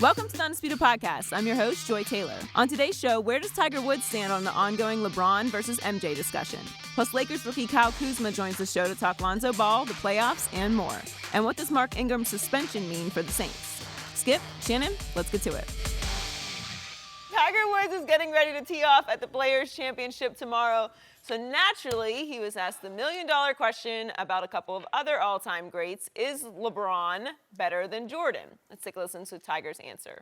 Welcome to the Undisputed Podcast. I'm your host, Joy Taylor. On today's show, where does Tiger Woods stand on the ongoing LeBron versus MJ discussion? Plus, Lakers rookie Kyle Kuzma joins the show to talk Lonzo Ball, the playoffs, and more. And what does Mark Ingram's suspension mean for the Saints? Skip, Shannon, let's get to it. Tiger Woods is getting ready to tee off at the Players' Championship tomorrow. So naturally, he was asked the million-dollar question about a couple of other all-time greats. Is LeBron better than Jordan? Let's take a listen to Tiger's answer.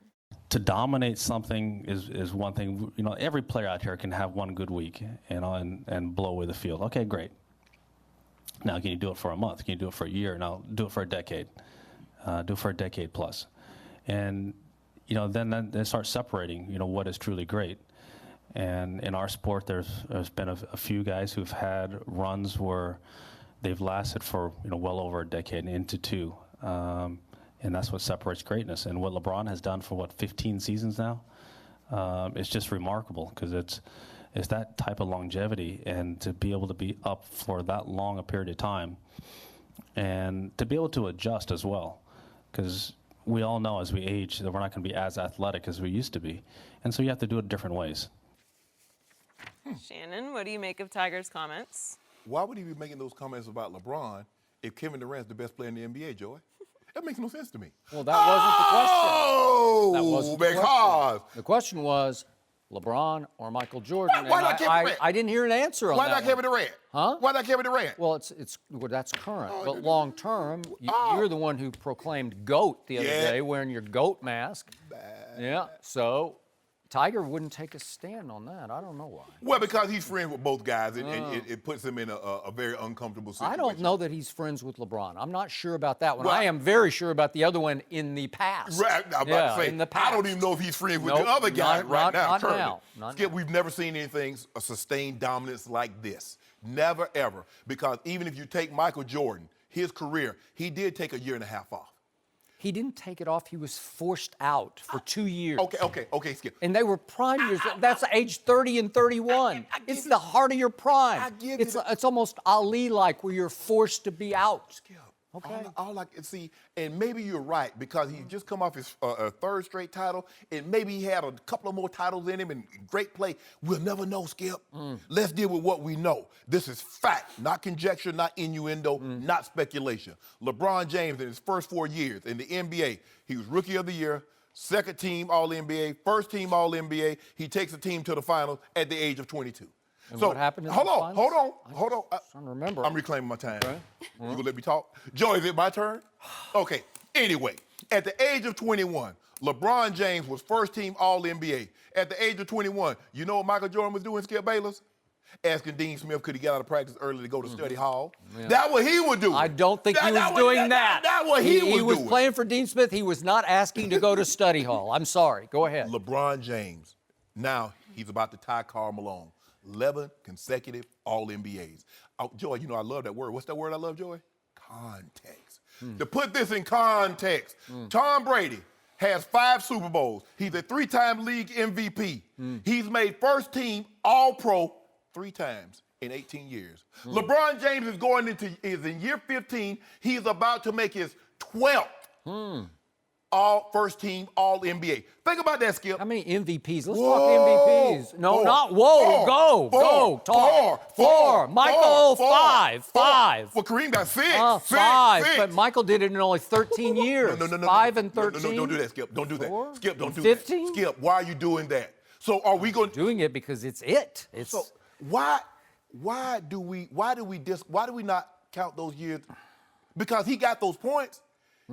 To dominate something is one thing. You know, every player out here can have one good week, you know, and blow away the field. Okay, great. Now, can you do it for a month? Can you do it for a year? Now, do it for a decade. Do it for a decade plus. And, you know, then they start separating, you know, what is truly great. And in our sport, there's been a few guys who've had runs where they've lasted for, you know, well over a decade, into two. And that's what separates greatness. And what LeBron has done for, 15 seasons now, it's just remarkable because it's that type of longevity, and to be able to be up for that long a period of time and to be able to adjust as well, because we all know as we age that we're not going to be as athletic as we used to be. And so you have to do it different ways. Shannon, what do you make of Tiger's comments? Why would he be making those comments about LeBron if Kevin Durant's the best player in the NBA, Joy? That makes no sense to me. Well, that wasn't the question. Oh, that wasn't the because question. The question was LeBron or Michael Jordan. Why not Kevin Durant? I didn't hear an answer on Why that. not Kevin Durant? Huh? Why not Kevin Durant? Well, that's current. But long term, you're the one who proclaimed GOAT the other day wearing your GOAT mask. Yeah, so Tiger wouldn't take a stand on that. I don't know why. Well, because he's friends with both guys, and it puts him in a very uncomfortable situation. I don't know that he's friends with LeBron. I'm not sure about that one. Well, I am very sure about the other one in the past. Right, I'm about to say, in the past. I don't even know if he's friends with the other guy right now. Not now. Skip, we've never seen anything, a sustained dominance like this. Never, ever. Because even if you take Michael Jordan, his career, he did take a year and a half off. He didn't take it off. He was forced out for 2 years. Okay, Skip. And they were prime years. That's age 30 and 31. It's the heart of your prime. It's almost Ali-like, where you're forced to be out. Skip. Okay. All I can see, and maybe you're right, because he just come off his third straight title, and maybe he had a couple of more titles in him and great play. We'll never know, Skip. Let's deal with what we know. This is fact, not conjecture, not innuendo, not speculation. LeBron James, in his first 4 years in the NBA, he was Rookie of the Year, second team All-NBA, first team All-NBA. He takes a team to the finals at the age of 22. And so what happened in hold the on. I'm trying to remember. I'm reclaiming my time. Okay. You gonna let me talk? Joy, is it my turn? Okay. Anyway, at the age of 21, LeBron James was first team All-NBA. At the age of 21, you know what Michael Jordan was doing, Skip Bayless? Asking Dean Smith, could he get out of practice early to go to study hall? Yeah. That's what he would do. I don't think he was doing that. That's what he was doing. He was playing for Dean Smith. He was not asking to go to study hall. I'm sorry. Go ahead. LeBron James, now he's about to tie Karl Malone. 11 consecutive All-NBAs. Oh, Joy, you know I love that word. What's that word I love, Joy? Context. To put this in context, Tom Brady has 5 Super Bowls. He's a 3-time league MVP. He's made first team All-Pro 3 times in 18 years. LeBron James is in year 15. He's about to make his 12th first team All-NBA. Think about that, Skip. How many MVPs? Let's talk MVPs. No, Four. not whoa. Go. Talk. Four. Michael, five. Well, Kareem got 6. 5. Six. But Michael did it in only 13 years. No. 5 and 13. No, don't do that, Skip. Don't do that. 4? Skip, don't do 15? that. Skip, why are you doing that? So are we going to... Doing it because it's it. So why do we not count those years? Because he got those points.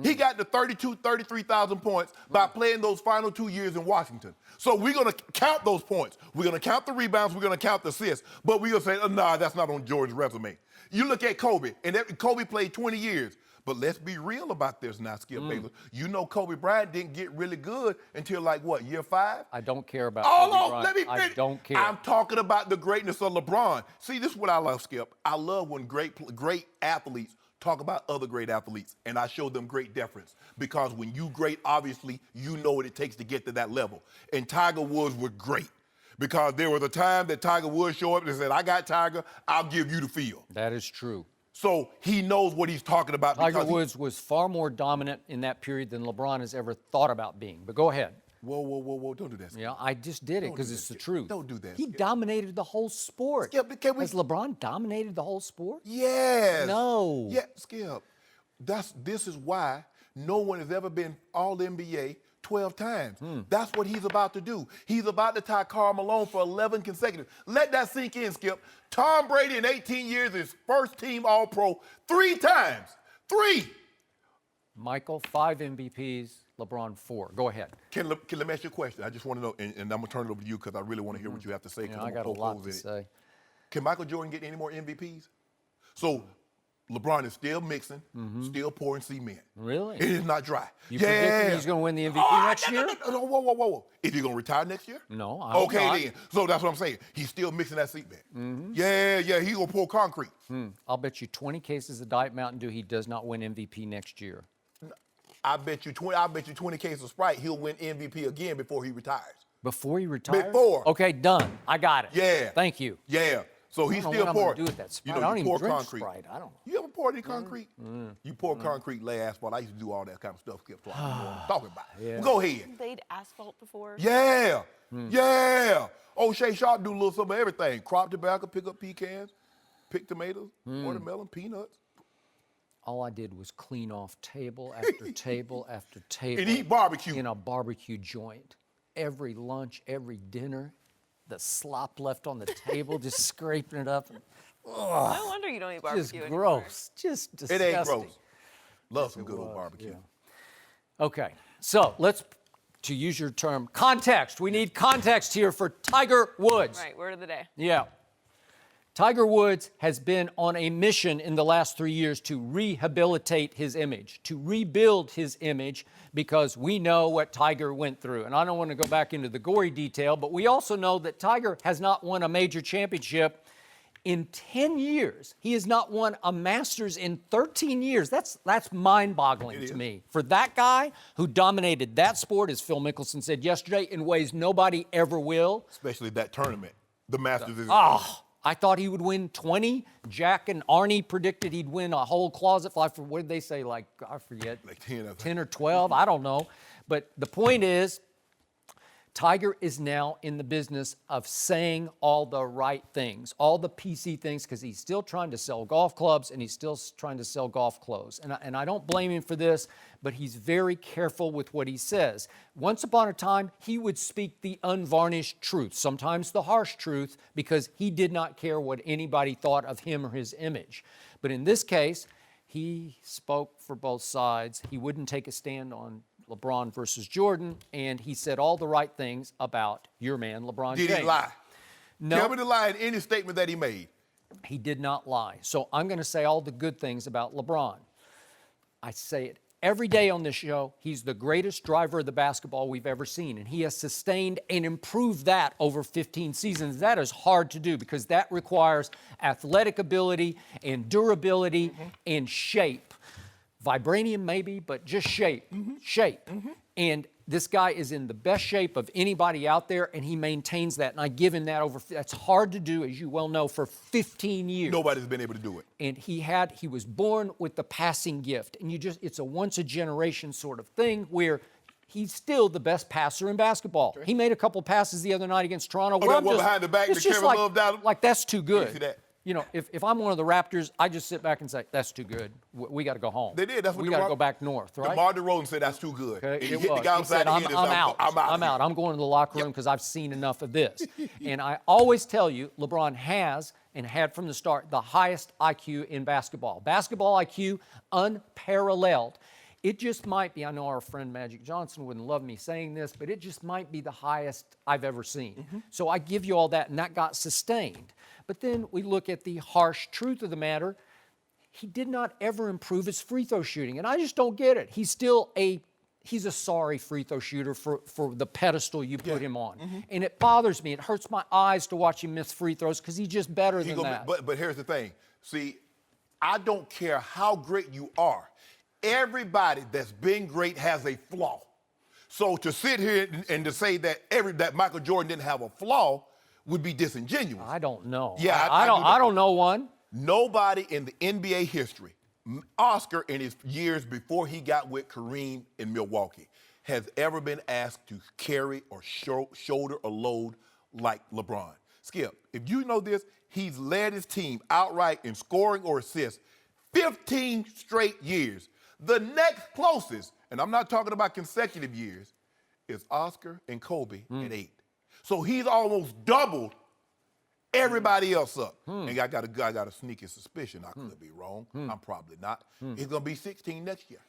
He got the 33,000 points by playing those final 2 years in Washington. So we're going to count those points. We're going to count the rebounds. We're going to count the assists. But we're going to say, nah, that's not on Jordan's resume. You look at Kobe, and Kobe played 20 years. But let's be real about this now, Skip Bayless. You know Kobe Bryant didn't get really good until, year 5? I don't care about Kobe Bryant. Let me finish. I don't care. I'm talking about the greatness of LeBron. See, this is what I love, Skip. I love when great athletes talk about other great athletes, and I show them great deference. Because when you great, obviously, you know what it takes to get to that level. And Tiger Woods was great. Because there was a time that Tiger Woods showed up and said, I got Tiger, I'll give you the field. That is true. So he knows what he's talking about. Tiger Woods was far more dominant in that period than LeBron has ever thought about being. But go ahead. Whoa, don't do that. Skip. Yeah, I just did it because it's the truth. Don't do that. He Skip. dominated the whole sport. Skip, Has LeBron dominated the whole sport? Yes. No. Yeah, Skip. This is why no one has ever been All-NBA 12 times. That's what he's about to do. He's about to tie Karl Malone for 11 consecutive. Let that sink in, Skip. Tom Brady in 18 years is first-team All-Pro 3 times. 3. Michael, 5 MVPs, LeBron 4. Go ahead. Can let me ask you a question? I just want to know, and I'm going to turn it over to you because I really want to hear what you have to say. Yeah, I got a lot to say. Can Michael Jordan get any more MVPs? So LeBron is still mixing, still pouring cement. Really? It is not dry. You predict he's going to win the MVP next year? No, whoa. Is he going to retire next year? No, I hope not. Okay, then. So that's what I'm saying. He's still mixing that cement. Yeah, he's going to pour concrete. I'll bet you 20 cases of Diet Mountain Dew he does not win MVP next year. I bet you 20 cases of Sprite, he'll win MVP again before he retires. Before he retires? Before. Okay, done. I got it. Yeah. Thank you. Yeah. So he's still pouring. I'm gonna do with that Sprite. I don't even drink concrete. Sprite. I don't. You ever poured any concrete? You pour concrete, lay asphalt. I used to do all that kind of stuff. Skip, so I know what I'm talking about. Yeah. Go ahead. Laid asphalt before. Yeah. Yeah. Shannon Sharpe do a little something of everything. Crop tobacco, pick up pecans, pick tomatoes, watermelon, peanuts. All I did was clean off table after table after table. And eat barbecue. In a barbecue joint. Every lunch, every dinner, the slop left on the table, just scraping it up. No wonder you don't eat barbecue Just anymore. gross. Just disgusting. It ain't gross. Love some good old barbecue. Yeah. Okay, so let's, to use your term, context. We need context here for Tiger Woods. Right, word of the day. Yeah. Tiger Woods has been on a mission in the last 3 years to rehabilitate his image, to rebuild his image, because we know what Tiger went through. And I don't want to go back into the gory detail, but we also know that Tiger has not won a major championship in 10 years. He has not won a Masters in 13 years. That's mind-boggling to me. For that guy who dominated that sport, as Phil Mickelson said yesterday, in ways nobody ever will. Especially that tournament. The Masters is... I thought he would win 20. Jack and Arnie predicted he'd win a whole closet fly for, what did they say, like, I forget. Like 10. 10 or 12, I don't know. But the point is, Tiger is now in the business of saying all the right things, all the PC things, because he's still trying to sell golf clubs and he's still trying to sell golf clothes. And I don't blame him for this, but he's very careful with what he says. Once upon a time, he would speak the unvarnished truth, sometimes the harsh truth, because he did not care what anybody thought of him or his image. But in this case, he spoke for both sides. He wouldn't take a stand on LeBron versus Jordan, and he said all the right things about your man, LeBron James. Did he lie? No. Tell me the lie in any statement that he made. He did not lie. So I'm going to say all the good things about LeBron. I say it every day on this show. He's the greatest driver of the basketball we've ever seen, and he has sustained and improved that over 15 seasons. That is hard to do because that requires athletic ability and durability and shape. Vibranium maybe, but just shape. And this guy is in the best shape of anybody out there, and he maintains that. And I give him that that's hard to do, as you well know, for 15 years. Nobody's been able to do it. And he was born with the passing gift. And it's a once a generation sort of thing where he's still the best passer in basketball. He made a couple passes the other night against Toronto. That one behind the back, the Kevin Love down. Like, that's too good. You see that? You know, if I'm one of the Raptors, I just sit back and say, that's too good. We got to go home. They did. That's what we got to go back north, right? DeMar DeRozan said that's too good. Okay, And he it hit was. the guy He outside said, the I'm end and said, out. I'm out. I'm going to the locker room because I've seen enough of this. And I always tell you, LeBron has and had from the start the highest IQ in basketball. Basketball IQ, unparalleled. It just might be, I know our friend Magic Johnson wouldn't love me saying this, but it just might be the highest I've ever seen. So I give you all that, and that got sustained. But then we look at the harsh truth of the matter. He did not ever improve his free throw shooting, and I just don't get it. He's a sorry free throw shooter for the pedestal you put him on. And it bothers me. It hurts my eyes to watch him miss free throws because he's just better than that. But here's the thing. See, I don't care how great you are. Everybody that's been great has a flaw. So to sit here and to say that Michael Jordan didn't have a flaw would be disingenuous. I don't know. Yeah, I don't know one. Nobody in the NBA history, Oscar in his years before he got with Kareem in Milwaukee, has ever been asked to carry or shoulder a load like LeBron. Skip, if you know this, he's led his team outright in scoring or assists 15 straight years. The next closest, and I'm not talking about consecutive years, is Oscar and Kobe at 8. So he's almost doubled everybody else up. And I got a sneaky suspicion. I could be wrong. I'm probably not. It's going to be 16 next year.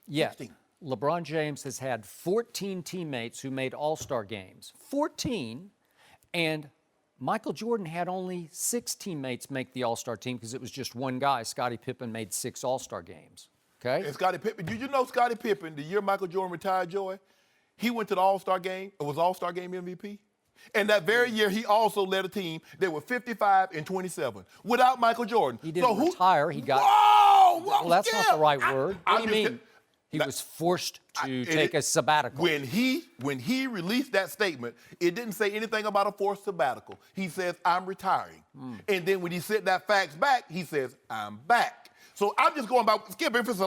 Yeah. 16. LeBron James has had 14 teammates who made All-Star games. 14. And Michael Jordan had only 6 teammates make the All-Star team because it was just one guy. Scottie Pippen made 6 All-Star games. Okay? And Scottie Pippen, did you know Scottie Pippen, the year Michael Jordan retired, Joy, he went to the All-Star game and was All-Star game MVP? And that very year, he also led a team that were 55 and 27 without Michael Jordan. He didn't retire. He got. Whoa! Well, that's not the right word. What do you mean? He was forced to take a sabbatical. When he released that statement, it didn't say anything about a forced sabbatical. He says, I'm retiring. And then when he sent that fax back, he says, I'm back. So I'm just going by, Skip, if it's a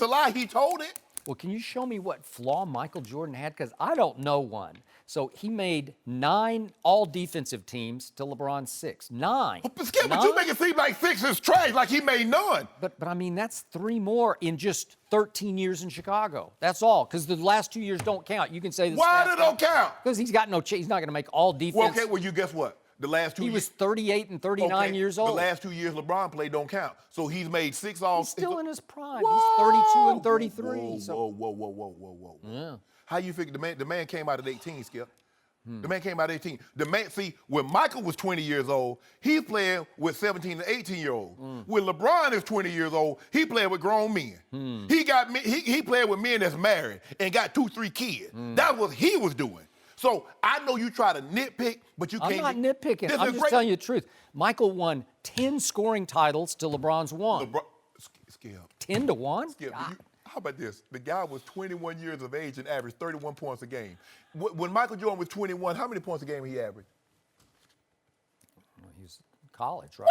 lie, he told it. Well, can you show me what flaw Michael Jordan had? Because I don't know one. So he made 9 all-defensive teams to LeBron's 6. 9. But Skip, but you make it seem like 6 is trash, like he made none. But I mean, that's 3 more in just 13 years in Chicago. That's all. Because the last 2 years don't count. You can say this. Why they don't count? Because he's got no chance. He's not going to make all defense. Well, okay, well, you guess what? The last 2 years. He was 38 and 39 years old. The last 2 years LeBron played don't count. So he's made 6 all. He's still in his prime. Whoa! He's 32 and 33. Whoa. Yeah. How you figure the man came out at 18, Skip? The man came out at 18. The man, see, when Michael was 20 years old, he played with 17 and 18-year-olds. When LeBron is 20 years old, he played with grown men. He played with men that's married and got 2-3 kids. That's what he was doing. So I know you try to nitpick, but you can't. I'm not nitpicking. I'm just telling you the truth. Michael won 10 scoring titles to LeBron's 1. Skip. 10 to 1? Skip, how about this? The guy was 21 years of age and averaged 31 points a game. When Michael Jordan was 21, how many points a game he averaged? Well, he was in college, right?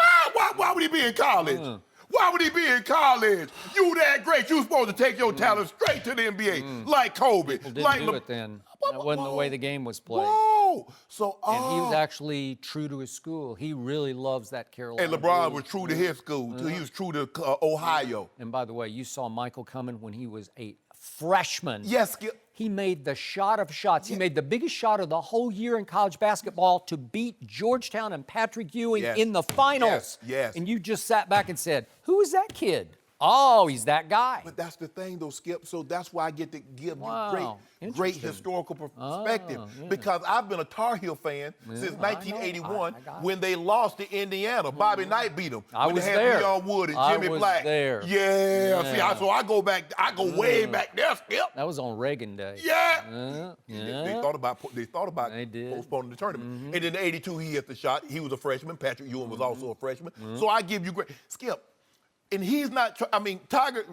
Why would he be in college? Why would he be in college? You that great. You supposed to take your talent straight to the NBA, like Kobe. People didn't do it then. That wasn't the way the game was played. Whoa! So, and he was actually true to his school. He really loves that Carolina. And LeBron was true to his school. He was true to Ohio. And by the way, you saw Michael coming when he was a freshman. Yes, Skip. He made the shot of shots. He made the biggest shot of the whole year in college basketball to beat Georgetown and Patrick Ewing in the finals. Yes. And you just sat back and said, who is that kid? Oh, he's that guy. But that's the thing, though, Skip. So that's why I get to give you great historical perspective. Because I've been a Tar Heel fan since 1981 when they lost to Indiana. Bobby Knight beat them. I when was they had there. Leon Wood and Jimmy Black. There. Yeah. See, so I go back. I go way back there, Skip. That was on Reagan Day. Yeah. They thought about postponing the tournament. And in '82, he hit the shot. He was a freshman. Patrick Ewing was also a freshman. So I give you great. Skip. And he's not, Tiger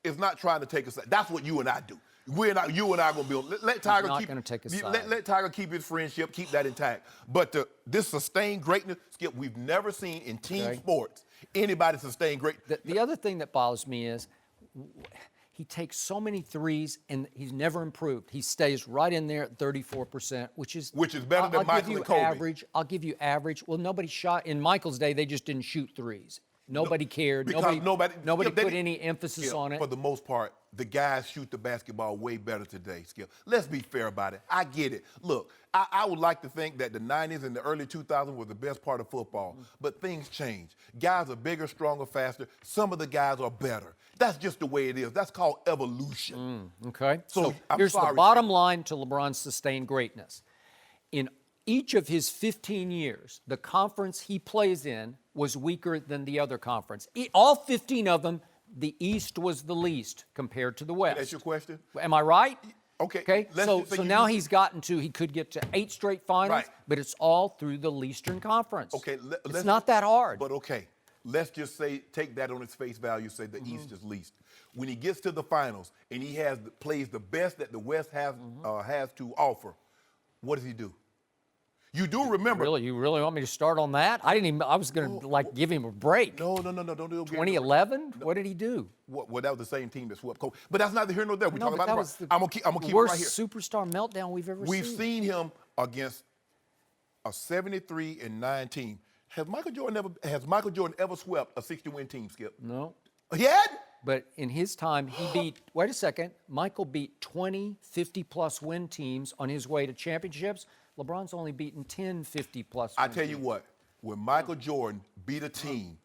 is not trying to take a side. That's what you and I do. You and I are going to build. Let Tiger not going to take a side. Let Tiger keep his friendship, keep that intact. But this sustained greatness, Skip, we've never seen in team sports anybody sustain greatness. The other thing that bothers me is he takes so many threes and he's never improved. He stays right in there at 34%, which is better than Michael and Kobe. I'll give you average. Well, nobody shot in Michael's day. They just didn't shoot threes. Nobody cared. Nobody put any emphasis on it. For the most part, the guys shoot the basketball way better today, Skip. Let's be fair about it. I get it. Look, I would like to think that the 90s and the early 2000s were the best part of football, but things change. Guys are bigger, stronger, faster. Some of the guys are better. That's just the way it is. That's called evolution. Okay. So here's the bottom line to LeBron's sustained greatness. In each of his 15 years, the conference he plays in was weaker than the other conference. All 15 of them, the East was the least compared to the West. That's your question? Am I right? Okay. So now he could get to 8 straight finals, but it's all through the Eastern Conference. Okay. It's not that hard. But okay, let's just say, take that on its face value, say the East is least. When he gets to the finals and he plays the best that the West has to offer, what does he do? You do remember. Really, you really want me to start on that? I didn't even. I was going to give him a break. No, don't do it. 2011. What did he do? Well, that was the same team that swept Kobe. But that's neither here nor there. We're talking about that LeBron. I'm gonna keep it right worst here. superstar meltdown we've ever We've seen. seen him against a 73-9 team. Has Michael Jordan ever swept a 60-win team, Skip? No. He had? But in his time, he beat, wait a second, Michael beat 20 50-plus win teams on his way to championships. LeBron's only beaten 10 50-plus I tell you what, when Michael Jordan beat a team,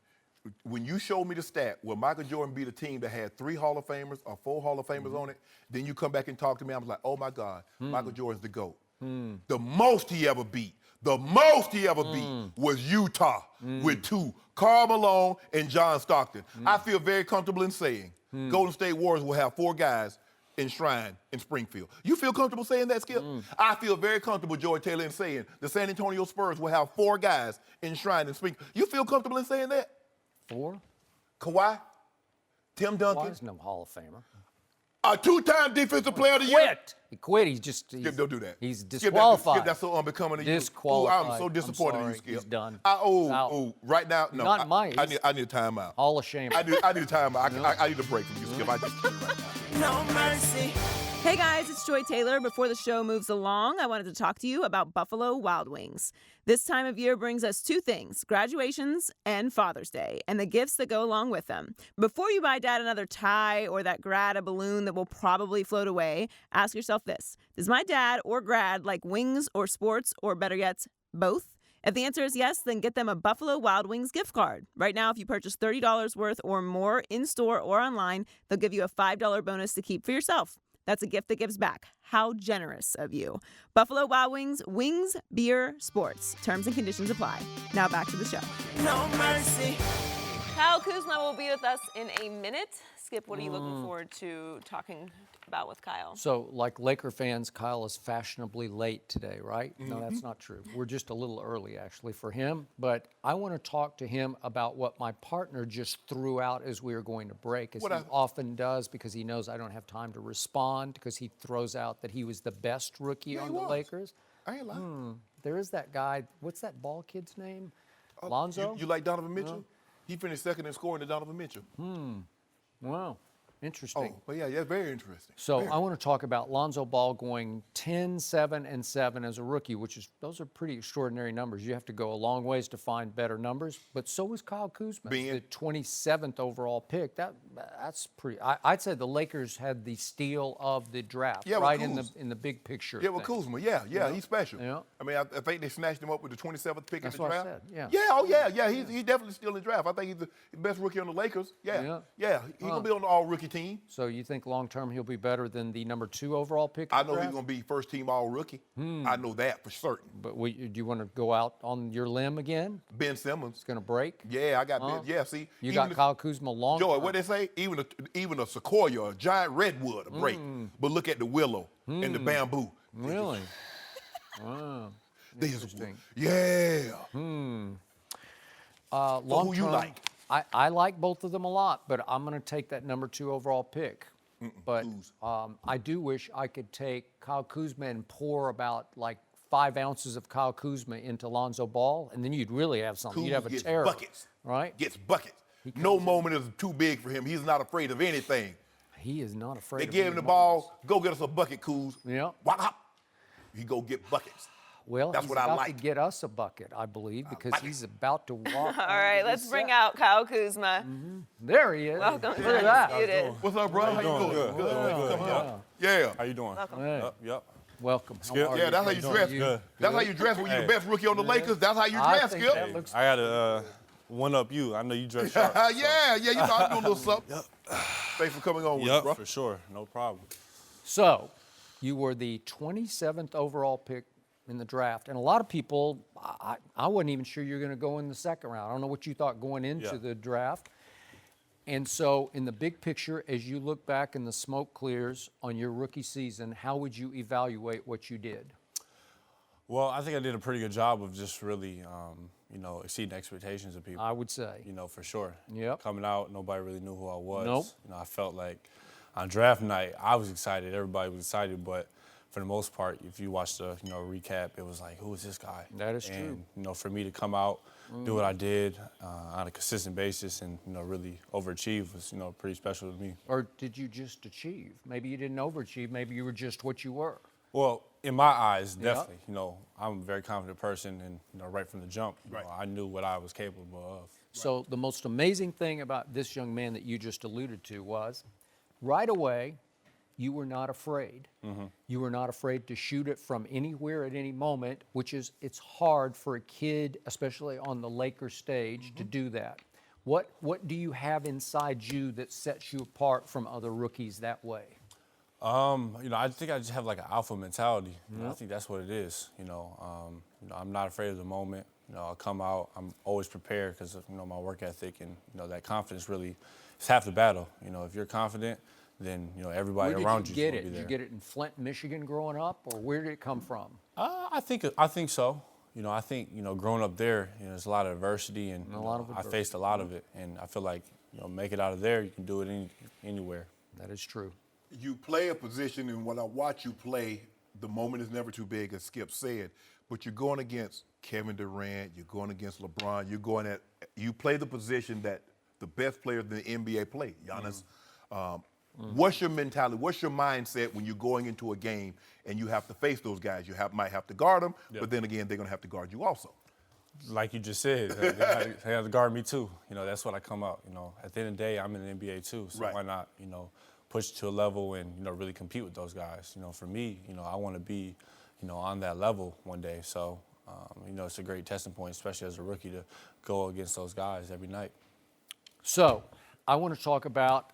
when you showed me the stat where Michael Jordan beat a team that had 3 Hall of Famers or 4 Hall of Famers on it, then you come back and talk to me, I was like, oh my God, Michael Jordan's the GOAT. The most he ever beat was Utah with 2, Karl Malone and John Stockton. I feel very comfortable in saying Golden State Warriors will have 4 guys enshrined in Springfield. You feel comfortable saying that, Skip? I feel very comfortable, Joy Taylor, in saying the San Antonio Spurs will have 4 guys enshrined in Springfield. You feel comfortable in saying that? 4? Kawhi, Tim Duncan, Kawhi's no Hall of Famer. a 2-time Defensive Player of the Year. He quit. Skip, don't do that. He's Skip, disqualified. that's so unbecoming of you. Disqualified. Ooh, I'm so disappointed in you, sorry. Skip. He's done. Right now, no. Not mine. I need a timeout. Hall of Shame. I need a timeout. I need a break from you, Skip. I just can't right now. No mercy. Hey guys, it's Joy Taylor. Before the show moves along, I wanted to talk to you about Buffalo Wild Wings. This time of year brings us 2 things, graduations and Father's Day, and the gifts that go along with them. Before you buy Dad another tie or that grad a balloon that will probably float away, ask yourself this. Does my dad or grad like wings or sports, or better yet, both? If the answer is yes, then get them a Buffalo Wild Wings gift card. Right now, if you purchase $30 worth or more in-store or online, they'll give you a $5 bonus to keep for yourself. That's a gift that gives back. How generous of you. Buffalo Wild Wings, wings, beer, sports. Terms and conditions apply. Now back to the show. No mercy. Kyle Kuzma will be with us in a minute. Skip, what are you looking forward to talking about with Kyle? So, like Laker fans, Kyle is fashionably late today, right? No, that's not true. We're just a little early, actually, for him. But I want to talk to him about what my partner just threw out as we were going to break, as he often does, because he knows I don't have time to respond, because he throws out that he was the best rookie on the Lakers. I ain't lying. There is that guy. What's that ball kid's name? Lonzo? You like Donovan Mitchell? He finished second in scoring to Donovan Mitchell. Wow. Interesting. Oh, but yeah, very interesting. So I want to talk about Lonzo Ball going 10, 7, and 7 as a rookie, those are pretty extraordinary numbers. You have to go a long ways to find better numbers, but so was Kyle Kuzma, the 27th overall pick. That's pretty. I'd say the Lakers had the steal of the draft, right in the big picture. Yeah, with Kuzma, he's special. Yeah. I mean, I think they snatched him up with the 27th pick in the draft. That's what I said. Yeah. He's definitely still in the draft. I think he's the best rookie on the Lakers. Yeah. He's gonna be on the all-rookie team. So you think long-term he'll be better than the number 2 overall pick? I know he's going to be first-team all-rookie. I know that for certain. But do you want to go out on your limb again? Ben Simmons. It's going to break? Yeah, I got Ben. Yeah, see. You got Kyle Kuzma long Joy, what they say? Even a sequoia, a giant redwood, a break. But look at the willow and the bamboo. Really? Wow. Interesting. Yeah. So who you like? I like both of them a lot, but I'm going to take that number 2 overall pick. But I do wish I could take Kyle Kuzma and pour about like 5 ounces of Kyle Kuzma into Lonzo Ball, and then you'd really have something. You'd have a terror. Buckets. Right? Gets buckets. No moment is too big for him. He's not afraid of anything. He is not afraid. They of give him the ball. Go get us a bucket, Kuz. Yeah. Wop, hop. He go get buckets. Well, that's he's what I about like. to get us a bucket, I believe, because he's about to walk. All right, let's bring out Kyle Kuzma. There he is. Welcome to Look at that. Undisputed. What's up, bro? How you doing? Good. Come here. Yeah. How you doing? Welcome. Hey. Yep. Welcome. Yeah, that's how you dress. Good. That's how you dress when you're the best rookie on the Lakers. That's how you dress, Skip. That looks I gotta one up you. I know you dress sharp. Yeah, you know I'm doing a little something. Thanks for coming on with us, bro. For sure. No problem. So, you were the 27th overall pick in the draft, and a lot of people, I wasn't even sure you were going to go in the second round. I don't know what you thought going into the draft. And so, in the big picture, as you look back and the smoke clears on your rookie season, how would you evaluate what you did? Well, I think I did a pretty good job of just really, exceeding expectations of people. I would say. For sure. Yep. Coming out, nobody really knew who I was. Nope. I felt like on draft night, I was excited. Everybody was excited, but for the most part, if you watch the recap, it was like, who is this guy? That is and, true. For me to come out, do what I did on a consistent basis, and really overachieve was pretty special to me. Or did you just achieve? Maybe you didn't overachieve. Maybe you were just what you were. Well, in my eyes, definitely. I'm a very confident person, and right from the jump, I knew what I was capable of. So the most amazing thing about this young man that you just alluded to was, right away, you were not afraid. You were not afraid to shoot it from anywhere at any moment, which is, it's hard for a kid, especially on the Lakers stage, to do that. What do you have inside you that sets you apart from other rookies that way? I think I just have like an alpha mentality. I think that's what it is. I'm not afraid of the moment. I'll come out. I'm always prepared because of my work ethic, and that confidence really is half the battle. If you're confident, then everybody around you is going to be there. Did you get it in Flint, Michigan, growing up, or where did it come from? I think so. I think growing up there, there's a lot of adversity, and I faced a lot of it, and I feel like make it out of there, you can do it anywhere. That is true. You play a position, and when I watch you play, the moment is never too big, as Skip said. But you're going against Kevin Durant, you're going against LeBron, you play the position that the best players in the NBA play, Giannis. What's your mentality? What's your mindset when you're going into a game and you have to face those guys? You might have to guard them, but then again, they're going to have to guard you also. Like you just said, they have to guard me too. That's what I come out. At the end of the day, I'm in the NBA too, so why not, push to a level and really compete with those guys. For me, I want to be, on that level one day. So, it's a great testing point, especially as a rookie, to go against those guys every night. So, I want to talk about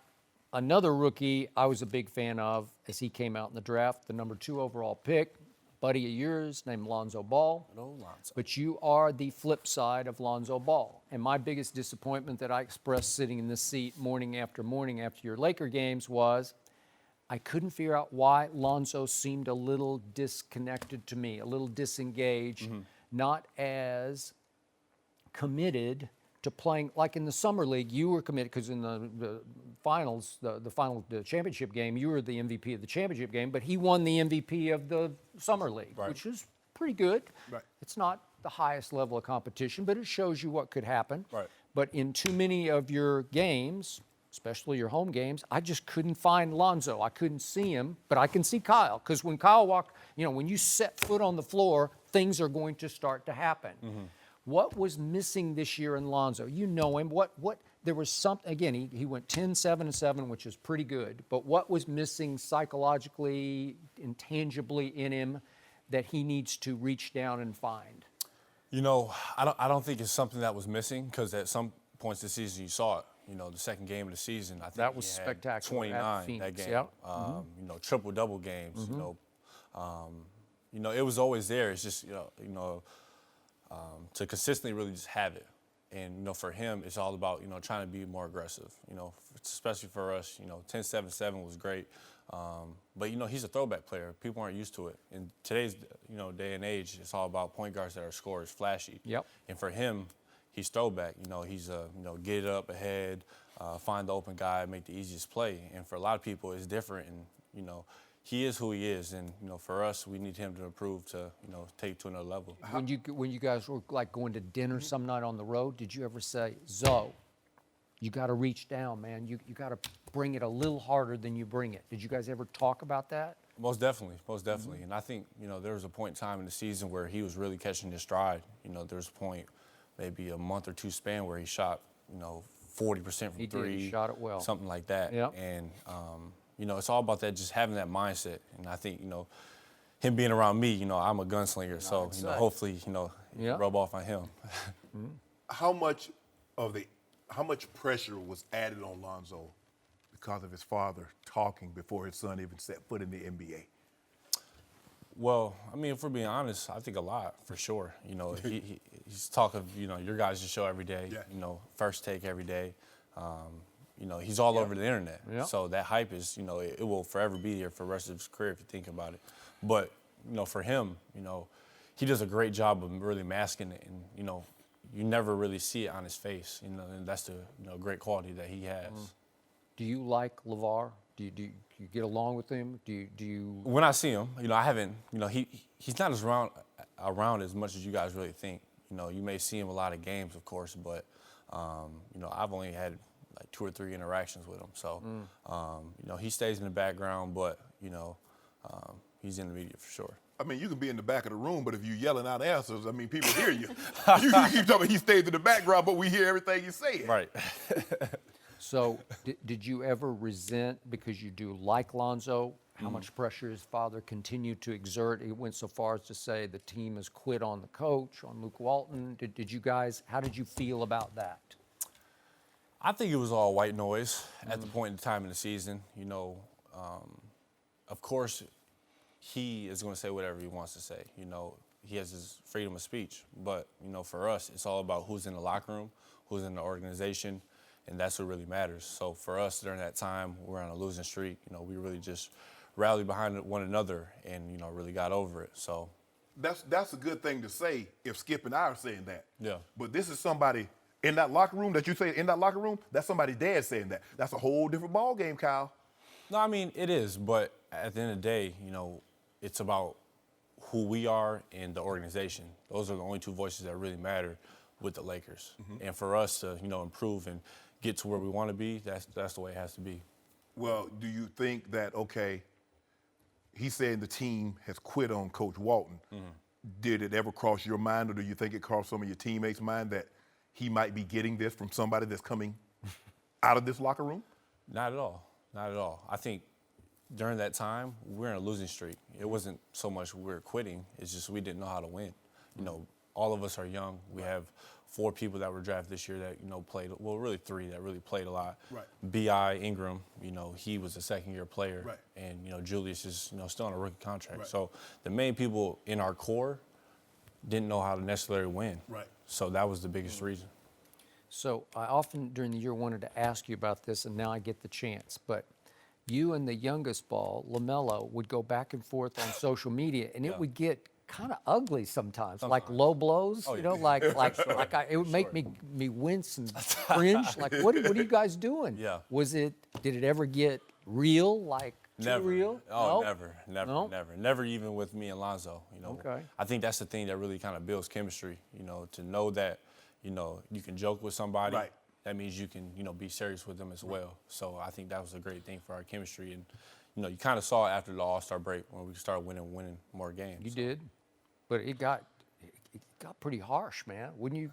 another rookie I was a big fan of as he came out in the draft, the number 2 overall pick, buddy of yours named Lonzo Ball. Lonzo. But you are the flip side of Lonzo Ball. And my biggest disappointment that I expressed sitting in this seat morning after your Laker games was I couldn't figure out why Lonzo seemed a little disconnected to me, a little disengaged, not as committed to playing. Like in the summer league, you were committed because in the finals, the championship game, you were the MVP of the championship game, but he won the MVP of the summer league, which was pretty good. It's not the highest level of competition, but it shows you what could happen. But in too many of your games, especially your home games, I just couldn't find Lonzo. I couldn't see him, but I can see Kyle. Because when Kyle walked, when you set foot on the floor, things are going to start to happen. What was missing this year in Lonzo? You know him. There was something, again, he went 10-7-7, which is pretty good. But what was missing psychologically, intangibly in him that he needs to reach down and find? I don't think it's something that was missing, because at some points this season you saw it. The second game of the season, I think that was spectacular. 29 that game. Triple-double games. It was always there. It's just to consistently really just have it. And for him, it's all about trying to be more aggressive. Especially for us. 10-7-7 was great. But he's a throwback player. People aren't used to it. In today's day and age, it's all about point guards that are scorers, flashy. And for him, he's throwback. He's get it up ahead, find the open guy, make the easiest play. And for a lot of people, it's different. And he is who he is. And for us, we need him to improve to take it to another level. When you guys were like going to dinner some night on the road, did you ever say, Zoe, you got to reach down, man. You got to bring it a little harder than you bring it. Did you guys ever talk about that? Most definitely. And I think there was a point in time in the season where he was really catching his stride. There was a point, maybe a month or two span, where he shot 40% from three. He shot it well. Something like that. And it's all about that, just having that mindset. And I think him being around me, I'm a gunslinger, so hopefully rub off on him. How much pressure was added on Lonzo because of his father talking before his son even set foot in the NBA? Well, if we're being honest, I think a lot, for sure. He's talking, your guys' show every day, First Take every day. He's all over the internet. So that hype is, it will forever be there for the rest of his career if you think about it. But, for him, he does a great job of really masking it. And, you never really see it on his face, and that's the great quality that he has. Do you like LeVar? Do you get along with him? Do you? When I see him, I haven't, he's not as around as much as you guys really think. You may see him a lot of games, of course, but, I've only had like 2 or 3 interactions with him. So, he stays in the background, but, he's in the media for sure. I mean, you can be in the back of the room, but if you're yelling out answers, I mean, people hear you. You keep talking, he stays in the background, but we hear everything he's saying. Right. So, did you ever resent, because you do like Lonzo, how much pressure his father continued to exert? He went so far as to say the team has quit on the coach, on Luke Walton. Did you guys, how did you feel about that? I think it was all white noise at the point in time in the season. Of course, he is going to say whatever he wants to say. He has his freedom of speech. But, for us, it's all about who's in the locker room, who's in the organization, and that's what really matters. So for us, during that time, we're on a losing streak. We really just rallied behind one another and, really got over it. So that's a good thing to say if Skip and I are saying that. Yeah. But this is somebody in that locker room that you say in that locker room, that's somebody's dad saying that. That's a whole different ball game, Kyle. No, I mean, it is. But at the end of the day, it's about who we are and the organization. Those are the only 2 voices that really matter with the Lakers. And for us to, improve and get to where we want to be, that's the way it has to be. Well, do you think that, okay, he's saying the team has quit on Coach Walton. Did it ever cross your mind, or do you think it crossed some of your teammates' mind that he might be getting this from somebody that's coming out of this locker room? Not at all. Not at all. I think during that time, we're in a losing streak. It wasn't so much we're quitting. It's just we didn't know how to win. All of us are young. We have 4 people that were drafted this year that, played, well, really 3 that really played a lot. Right. B.I. Ingram, he was a second-year player. Right. And, Julius is, still on a rookie contract. Right. So the main people in our core didn't know how to necessarily win. Right. So that was the biggest reason. So I often during the year wanted to ask you about this, and now I get the chance. But you and the youngest Ball, LaMelo, would go back and forth on social media, and it would get kind of ugly sometimes, like low blows. It would make me wince and cringe. Like, what are you guys doing? Yeah. Did it ever get real? Like Never. too real? Oh, No? never even with me and Lonzo. Okay. I think that's the thing that really kind of builds chemistry. To know that, you can joke with somebody. Right. That means you can, be serious with them as well. So I think that was a great thing for our chemistry, and you kind of saw it after the All-Star break when we started winning more games. You did, but it got pretty harsh, man. Wouldn't you?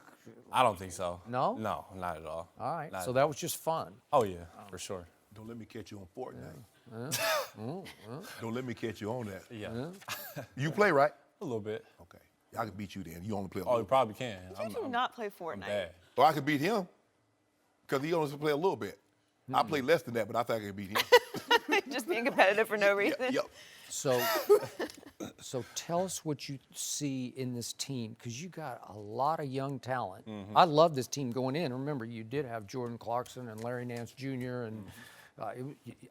I don't think so. No? No, not at all. All right. Not So at that all. was just fun. Oh yeah, for sure. Don't let me catch you on Fortnite. Don't let me catch you on that. Yeah, You play, right? a little bit. Okay. I can beat you then. You only play a Oh, little you probably can. You do not play I'm Fortnite. bad. Or I could beat him because he only play a little bit. I play less than that, but I think I can beat him. Just being competitive for no reason. Yep. So tell us what you see in this team, because you got a lot of young talent. I love this team going in. Remember, you did have Jordan Clarkson and Larry Nance Jr. and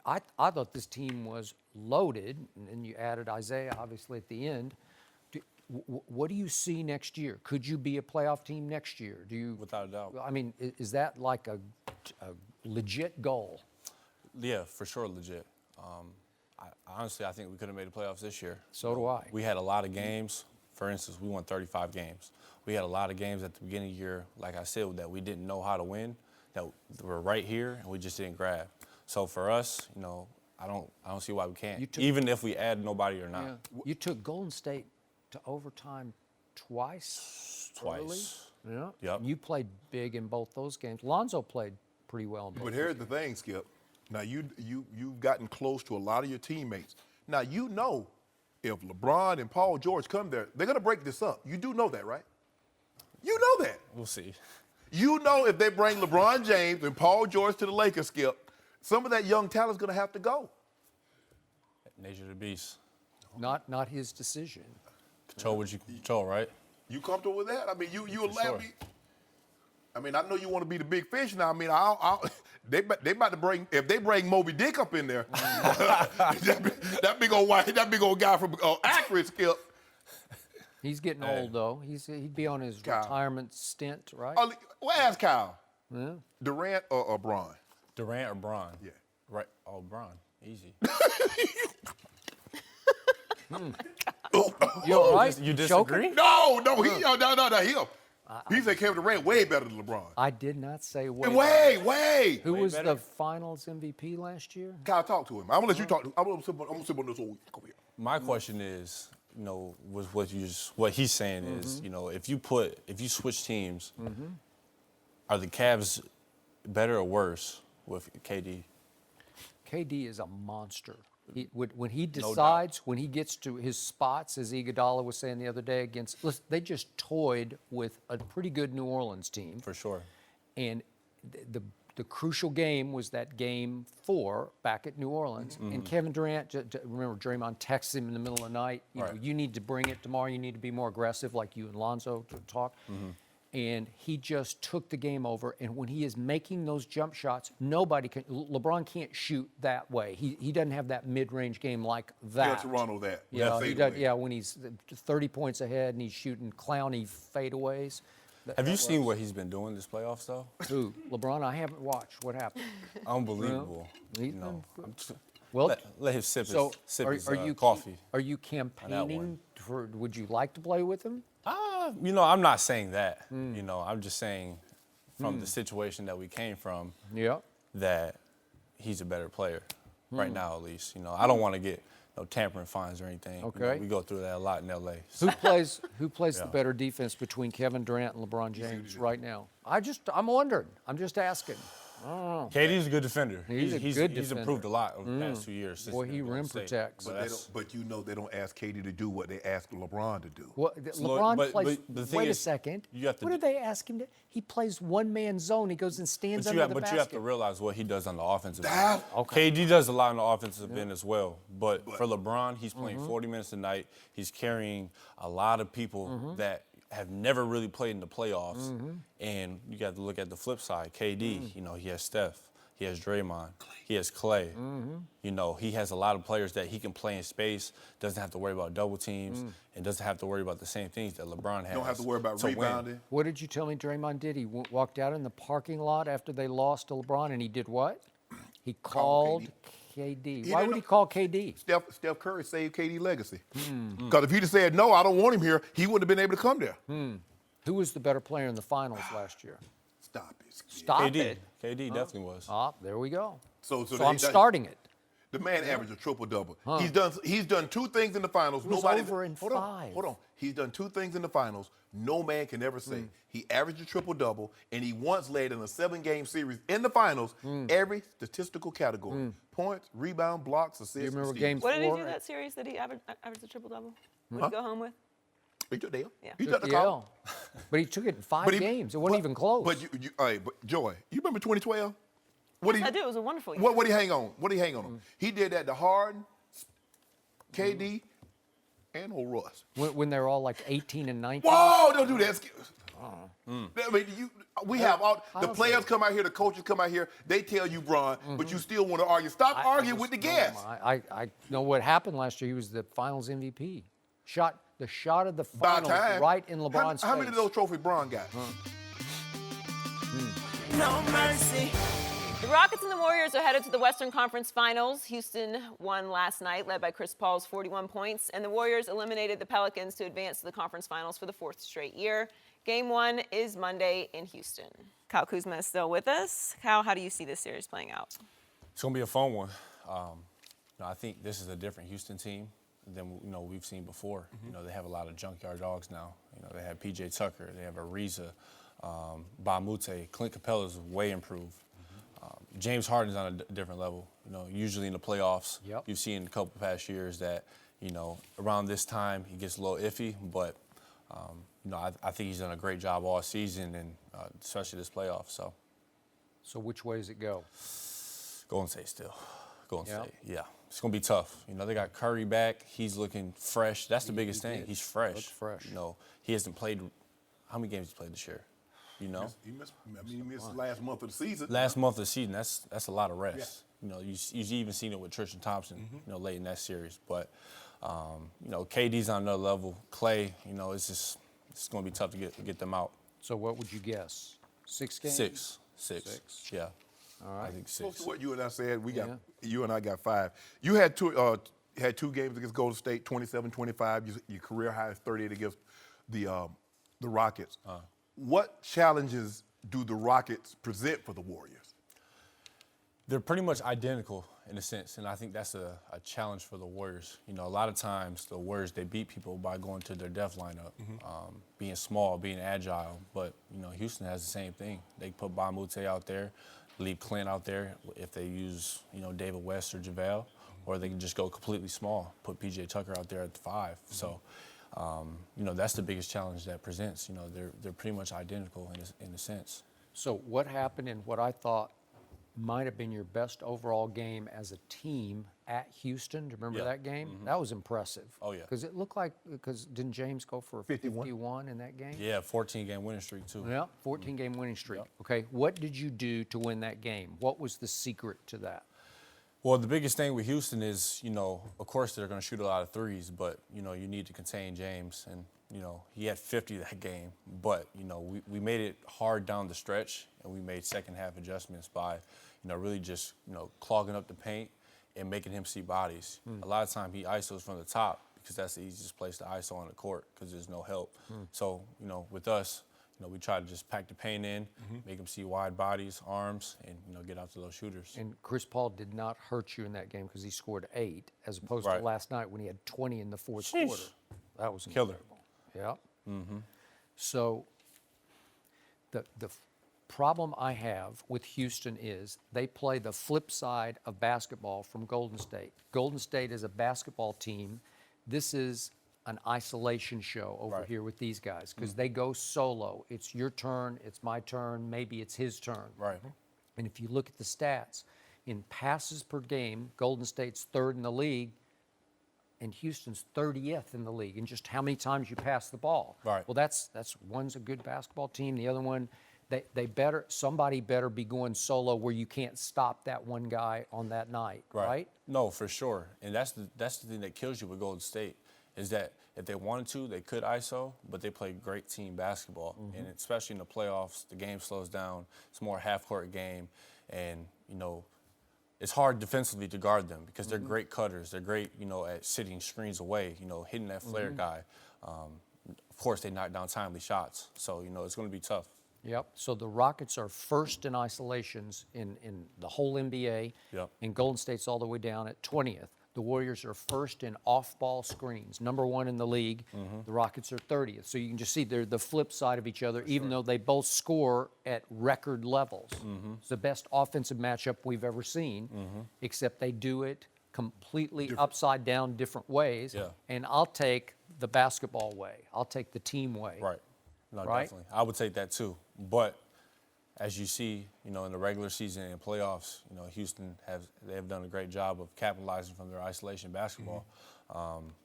I thought this team was loaded, and then you added Isaiah obviously at the end. What do you see next year? Could you be a playoff team next year? Do you? Without a doubt. I mean, is that like a legit goal? Yeah, for sure, legit. Honestly, I think we could have made the playoffs this year. So do I. We had a lot of games. For instance, we won 35 games. We had a lot of games at the beginning of the year, like I said, that we didn't know how to win, that were right here, and we just didn't grab. So for us, I don't see why we can't, even if we add nobody or not. Yeah. You took Golden State to overtime twice. Twice. Early. Yeah. Yep. You played big in both those games. Lonzo played pretty well in both. But here's the thing, Skip. Now, you've gotten close to a lot of your teammates. Now, if LeBron and Paul George come there, they're going to break this up. You do know that, right? You know that. We'll see. You know if they bring LeBron James and Paul George to the Lakers, Skip, some of that young talent's going to have to go. Nature of the beast. Not his decision. Control what you can control, right? You comfortable with that? I mean, you allow sure. me. I mean, I know you want to be the big fish now. I mean, they about to bring, if they bring Moby Dick up in there, that big old guy from Akron, Skip. He's getting old though. He'd be on his Kyle. retirement stint, right? Well, ask Kyle. Yeah. Durant or Bron? Durant or Bron? Yeah. Right. Oh, Bron. Easy. You all right? You Choking? disagree? No. Him. He said Kevin Durant way better than LeBron. I did not say way. Way. Who was better. the Finals MVP last year? Kyle, talk to him. I'm gonna let you talk. I'm gonna sit on this over here. My question is, was what he's saying is, if you switch teams, are the Cavs better or worse with KD? KD is a monster. When he decides, when he gets to his spots, as Iguodala was saying the other day listen, they just toyed with a pretty good New Orleans team. For sure. And the crucial game was that game 4 back at New Orleans. And Kevin Durant, remember Draymond texted him in the middle of the night, you need to bring it tomorrow, you need to be more aggressive like you and Lonzo to talk. And he just took the game over. And when he is making those jump shots, LeBron can't shoot that way. He doesn't have that mid-range game like that. Yeah, Toronto that. He does, when he's 30 points ahead and he's shooting clowny fadeaways. Have you seen what he's been doing this playoffs, though? Who? LeBron? I haven't watched. What happened? Unbelievable. Well, let him sip so his are you coffee. Are you campaigning for? Would you like to play with him? I'm not saying that. I'm just saying from the situation that we came from, that he's a better player right now, at least. I don't want to get no tampering fines or anything. Okay. We go through that a lot in LA. Who plays the better defense between Kevin Durant and LeBron James right now? I'm wondering. I'm just asking. I don't know. KD's a good defender. He's a good He's defender. improved a lot over the past 2 years. Boy, he rim protects. But they don't ask KD to do what they ask LeBron to do. Well, LeBron plays. but the thing wait a is, second. you have to what do they ask him to? He plays one-man zone. He goes and stands under the basket. But you have to realize what he does on the offensive end. Okay. KD does a lot on the offensive end as well. But for LeBron, he's playing 40 minutes a night. He's carrying a lot of people that have never really played in the playoffs. And you got to look at the flip side. KD, he has Steph. He has Draymond. He has Clay. He has a lot of players that he can play in space, doesn't have to worry about double teams, and doesn't have to worry about the same things that LeBron has. Don't have to worry about to win. rebounding. What did you tell me Draymond did? He walked out in the parking lot after they lost to LeBron, and he did what? He called KD. Why would he call KD? Steph Curry saved KD legacy. Because if he'd have said, no, I don't want him here, he wouldn't have been able to come there. Who was the better player in the finals last year? Stop it. Stop it. KD definitely was. There we go. So I'm starting it. The man averaged a triple-double. He's done 2 things in the finals. Was over in 5. Hold on. He's done 2 things in the finals no man can ever say. He averaged a triple-double, and he once led in a 7-game series in the finals every statistical category. Points, rebound, blocks, assists. You remember steals. game 4? What did he do that series that he averaged a triple-double? What did he go home with? He took the L. Yeah. He Took took the the L. But he took it in 5 games. It wasn't even close. But Joy, you remember 2012? What I do. It was a wonderful year. What did he hang on? What did he hang on? He did that to Harden, KD, and old Russ. When they're all like 18 and 19. Whoa! Don't do that. I mean, we have all the players come out here, the coaches come out here. They tell you, Bron, but you still want to argue. Stop arguing with the guests. I know what happened last year. He was the Finals MVP. The shot of the By finals time, right in LeBron's face. how many of those trophies Bron got? No mercy. The Rockets and the Warriors are headed to the Western Conference Finals. Houston won last night, led by Chris Paul's 41 points, and the Warriors eliminated the Pelicans to advance to the conference finals for the 4th straight year. Game 1 is Monday in Houston. Kyle Kuzma is still with us. Kyle, how do you see this series playing out? It's going to be a fun one. I think this is a different Houston team than we've seen before. They have a lot of junkyard dogs now. They have P.J. Tucker, they have Ariza, Bamute, Clint Capella's way improved. James Harden's on a different level. Usually in the playoffs, you've seen in a couple past years that around this time he gets a little iffy, but I think he's done a great job all season, and especially this playoff. So which way does it go? Golden State still. Golden State, yeah. It's going to be tough. They got Curry back. He's looking fresh. That's the biggest thing. He's fresh. Looks fresh. He hasn't played. How many games he played this year? He missed the last month of the season. Last month of the season. That's a lot of rest. Yeah. You've even seen it with Tristan Thompson. Late in that series. But KD's on another level. Clay. It's going to be tough to get them out. So what would you guess? 6 games? Six. Yeah. All right. I think Close 6. to what you and I said, Yeah. you and I got 5. You had two games against Golden State, 27-25. Your career high is 38 against the Rockets. What challenges do the Rockets present for the Warriors? They're pretty much identical in a sense, and I think that's a challenge for the Warriors. You know, a lot of times the Warriors, they beat people by going to their depth lineup, being small, being agile. But, you know, Houston has the same thing. They put Bamute out there, leave Clint out there if they use, you know, David West or JaVale, or they can just go completely small, put P.J. Tucker out there at the 5. So, you know, that's the biggest challenge that presents. You know, they're pretty much identical in a sense. So what happened in what I thought might have been your best overall game as a team at Houston? Do you remember Yeah. that game? That was impressive. Oh, yeah. Because it looked like, didn't James go for 51 in that game? Yeah, 14-game winning streak, too. Yeah, 14-game winning streak. Yep. Okay, what did you do to win that game? What was the secret to that? Well, the biggest thing with Houston is, you know, of course they're going to shoot a lot of threes, but, you know, you need to contain James. And, you know, he had 50 that game. But, you know, we made it hard down the stretch, and we made second-half adjustments by, you know, really just, you know, clogging up the paint and making him see bodies. A lot of time he ISOs from the top because that's the easiest place to ISO on the court because there's no help. So, you know, with us, you know, we try to just pack the paint in, make him see wide bodies, arms, and, you know, get out to those shooters. And Chris Paul did not hurt you in that game because he scored 8, as opposed to Right. last night when he had 20 in the fourth Sheesh. quarter. That was Killer. incredible. Yeah. So the problem I have with Houston is they play the flip side of basketball from Golden State. Golden State is a basketball team. This is an isolation show over Right. here with these guys because they go solo. It's your turn, it's my turn, maybe it's his turn. Right. And if you look at the stats, in passes per game, Golden State's 3rd in the league, and Houston's 30th in the league. And just how many times you pass the ball. Right. Well, that's one's a good basketball team. The other one, somebody better be going solo where you can't stop that one guy on that night, right? No, for sure. And that's the thing that kills you with Golden State is that if they wanted to, they could ISO, but they play great team basketball. And especially in the playoffs, the game slows down. It's more a half-court game. And, you know, it's hard defensively to guard them because they're great cutters. They're great, you know, at sitting screens away, you know, hitting that flare guy. Of course, they knock down timely shots. So, you know, it's going to be tough. Yep. So the Rockets are first in isolations in the whole NBA. Yep. And Golden State's all the way down at 20th. The Warriors are first in off-ball screens, number 1 in the league. The Rockets are 30th. So you can just see they're the flip side of each other, even though they both score at record levels. It's the best offensive matchup we've ever seen, except they do it completely upside down different ways. Yeah. And I'll take the basketball way. I'll take the team way. Right. No, Right? definitely. I would take that too. But as you see, you know, in the regular season and playoffs, you know, Houston they have done a great job of capitalizing from their isolation basketball.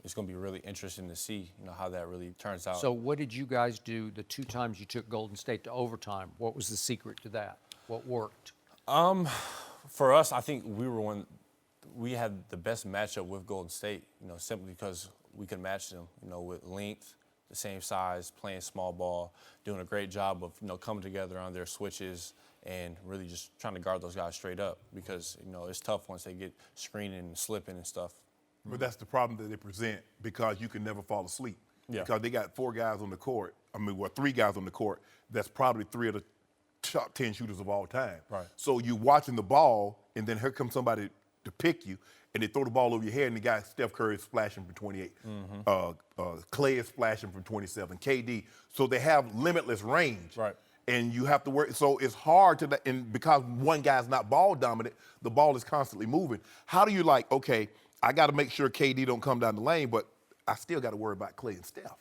It's going to be really interesting to see, you know, how that really turns out. So what did you guys do the 2 times you took Golden State to overtime? What was the secret to that? What worked? For us, I think we had the best matchup with Golden State, you know, simply because we could match them, you know, with length, the same size, playing small ball, doing a great job of, you know, coming together on their switches and really just trying to guard those guys straight up because, you know, it's tough once they get screening and slipping and stuff. But that's the problem that they present because you can never fall asleep. Yeah. Because they got 4 guys on the court. 3 guys on the court. That's probably 3 of the top 10 shooters of all time. Right. So you're watching the ball, and then here comes somebody to pick you, and they throw the ball over your head, and the guy, Steph Curry, is splashing from 28. Clay is splashing from 27. KD. So they have limitless range. Right. And you have to work. So it's hard to, and because one guy's not ball dominant, the ball is constantly moving. How do you okay, I got to make sure KD don't come down the lane, but I still got to worry about Clay and Steph.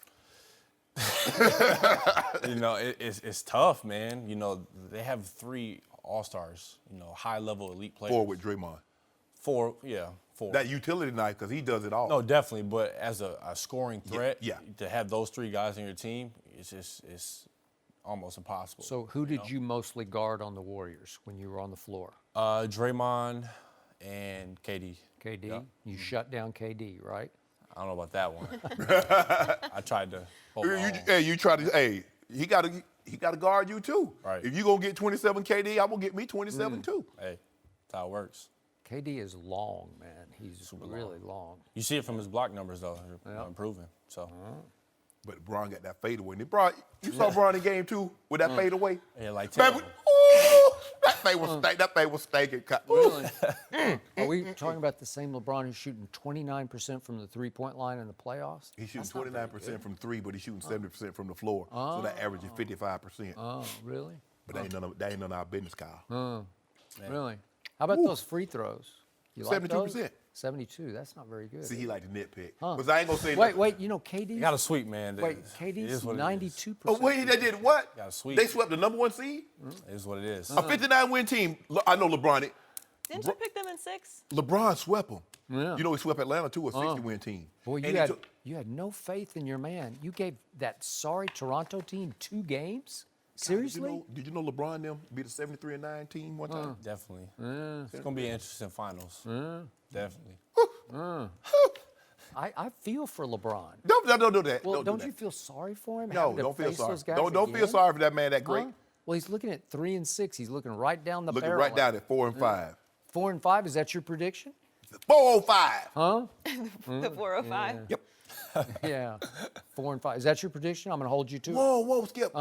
You know, it's tough, man. You know, they have 3 all-stars, you know, high-level elite players. 4 with Draymond. 4, yeah, 4. That utility knife, because he does it all. No, definitely. But as a scoring threat, yeah. to have those 3 guys on your team, it's almost impossible. So who did you mostly guard on the Warriors when you were on the floor? Draymond and KD. KD? Yeah. You shut down KD, right? I don't know about that one. I tried to hold my own. You try to, he got to guard you too. Right. If you gonna get 27 KD, I'm gonna get me 27 too. Hey, that's how it works. KD is long, man. He's really long. You see it from his block numbers, though. They're improving. So. But Bron got that fadeaway. You saw Bron in game 2 with that fadeaway? Yeah, like Baby, 10. ooh, that thing was stinking. Really? Are we talking about the same LeBron who's shooting 29% from the three-point line in the playoffs? He's shooting 29% from 3, but he's shooting 70% from the floor. So that averages 55%. Oh, really? But that ain't none of our business, Kyle. Really? How about those free throws? You like 72%. those? 72. That's not very good. See, he like to nitpick. But I ain't gonna say Wait. You know, KD. You got a sweep, man. Wait, It is KD's what it is. 92%. Oh, wait, they did what? Got a sweep. They swept the number 1 seed? It is what it is. A 59-win team. I know LeBron. Didn't you pick them in 6? LeBron swept them. Yeah. You know he swept Atlanta too, a 60-win team. Boy, And you had no faith in your man. You gave that sorry Toronto team 2 games? Seriously? Did you know LeBron them beat a 73-9 team one time? Definitely. It's going to be an interesting finals. Definitely. I feel for LeBron. Don't do that. Well, don't do don't that. you feel sorry for him? No, having to don't feel face sorry. those guys Don't feel again? sorry for that man that great. Huh? Well, he's looking at 3 and 6. He's looking right down the Looking barrel. right down at 4 and 5. 4 and 5. Is that your prediction? 405. Huh? The 405. Yep. Yeah. 4 and 5. Is that your prediction? I'm going to hold you to it. Whoa, Skip.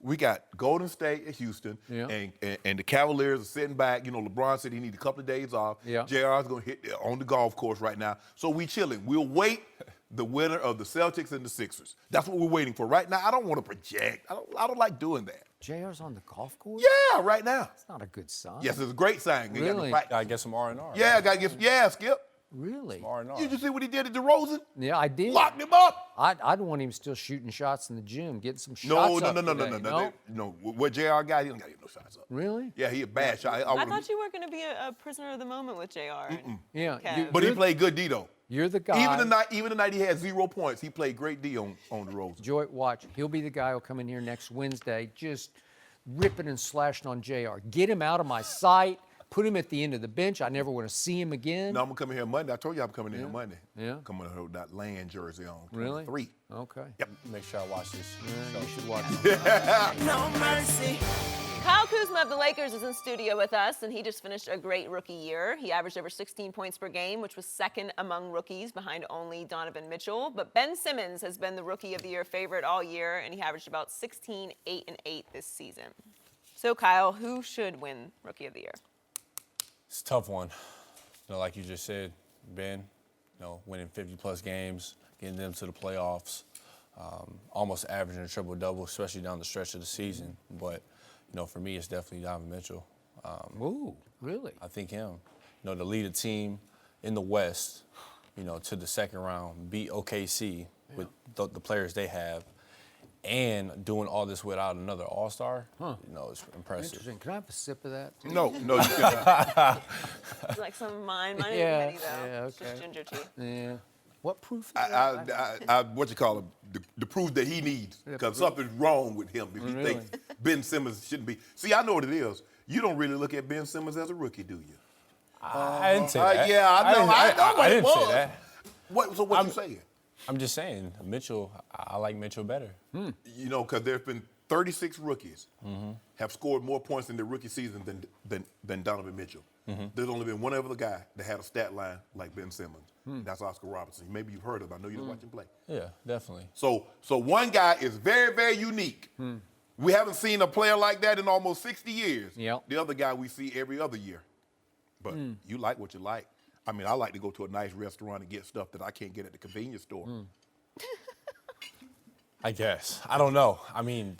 We got Golden State at Houston, Yeah. and the Cavaliers are sitting back. You know, LeBron said he needs a couple of days off. Yeah. JR's going to hit on the golf course right now. So we chilling. We'll wait the winner of the Celtics and the Sixers. That's what we're waiting for. Right now, I don't want to project. I don't like doing that. JR's on the golf course? Yeah, right now. That's not a good sign. Yes, it's a great sign. He got to Really? practice. Got to get some R&R. Yeah, got to get Skip. Really? R&R. You just see what he did at DeRozan? Yeah, I did. Locked him up. I'd want him still shooting shots in the gym, getting some shots No. up today. No. What JR got, he don't got to get no shots up. Really? Yeah, he a bad shot. I thought you were going to be a prisoner of the moment with JR. Yeah. Kev. But he played good D though. You're the guy. Even the night he had 0 points, he played great D on DeRozan. Joy, watch. He'll be the guy who'll come in here next Wednesday just ripping and slashing on JR. Get him out of my sight. Put him at the end of the bench. I never want to see him again. No, I'm gonna come in here Monday. I told you I'm coming in here Monday. Yeah. Coming in with that land jersey on. Really? 3. Okay. Yep. Make sure I watch this. Yeah, you should watch him. No mercy. Kyle Kuzma of the Lakers is in studio with us, and he just finished a great rookie year. He averaged over 16 points per game, which was second among rookies behind only Donovan Mitchell. But Ben Simmons has been the Rookie of the Year favorite all year, and he averaged about 16, 8, and 8 this season. So, Kyle, who should win Rookie of the Year? It's a tough one. You know, like you just said, Ben, winning 50-plus games, getting them to the playoffs, almost averaging a triple-double, especially down the stretch of the season. But, for me, it's definitely Donovan Mitchell. Ooh, really? I think him. To lead a team in the West, to the second round, beat OKC with the players they have, and doing all this without another All-Star, it's impressive. Interesting. Can I have a sip of that? No, you can't. It's like some of mine. Mine Yeah, ain't petty, though. yeah, It's just okay. ginger tea. Yeah. What proof is that? I what you call him, the proof that he needs, because something's wrong with him if he Really? thinks Ben Simmons shouldn't be. See, I know what it is. You don't really look at Ben Simmons as a rookie, do you? I didn't say that. Yeah, I know. I didn't say that. What you saying? I'm just saying, Mitchell, I like Mitchell better. Because there's been 36 rookies have scored more points in their rookie season than Donovan Mitchell. There's only been one other guy that had a stat line like Ben Simmons. That's Oscar Robertson. Maybe you've heard of him. I know you don't watch him play. Yeah, definitely. So one guy is very, very unique. We haven't seen a player like that in almost 60 years. Yep. The other guy we see every other year. But you like what you like. I mean, I like to go to a nice restaurant and get stuff that I can't get at the convenience store. I guess. I don't know. I mean,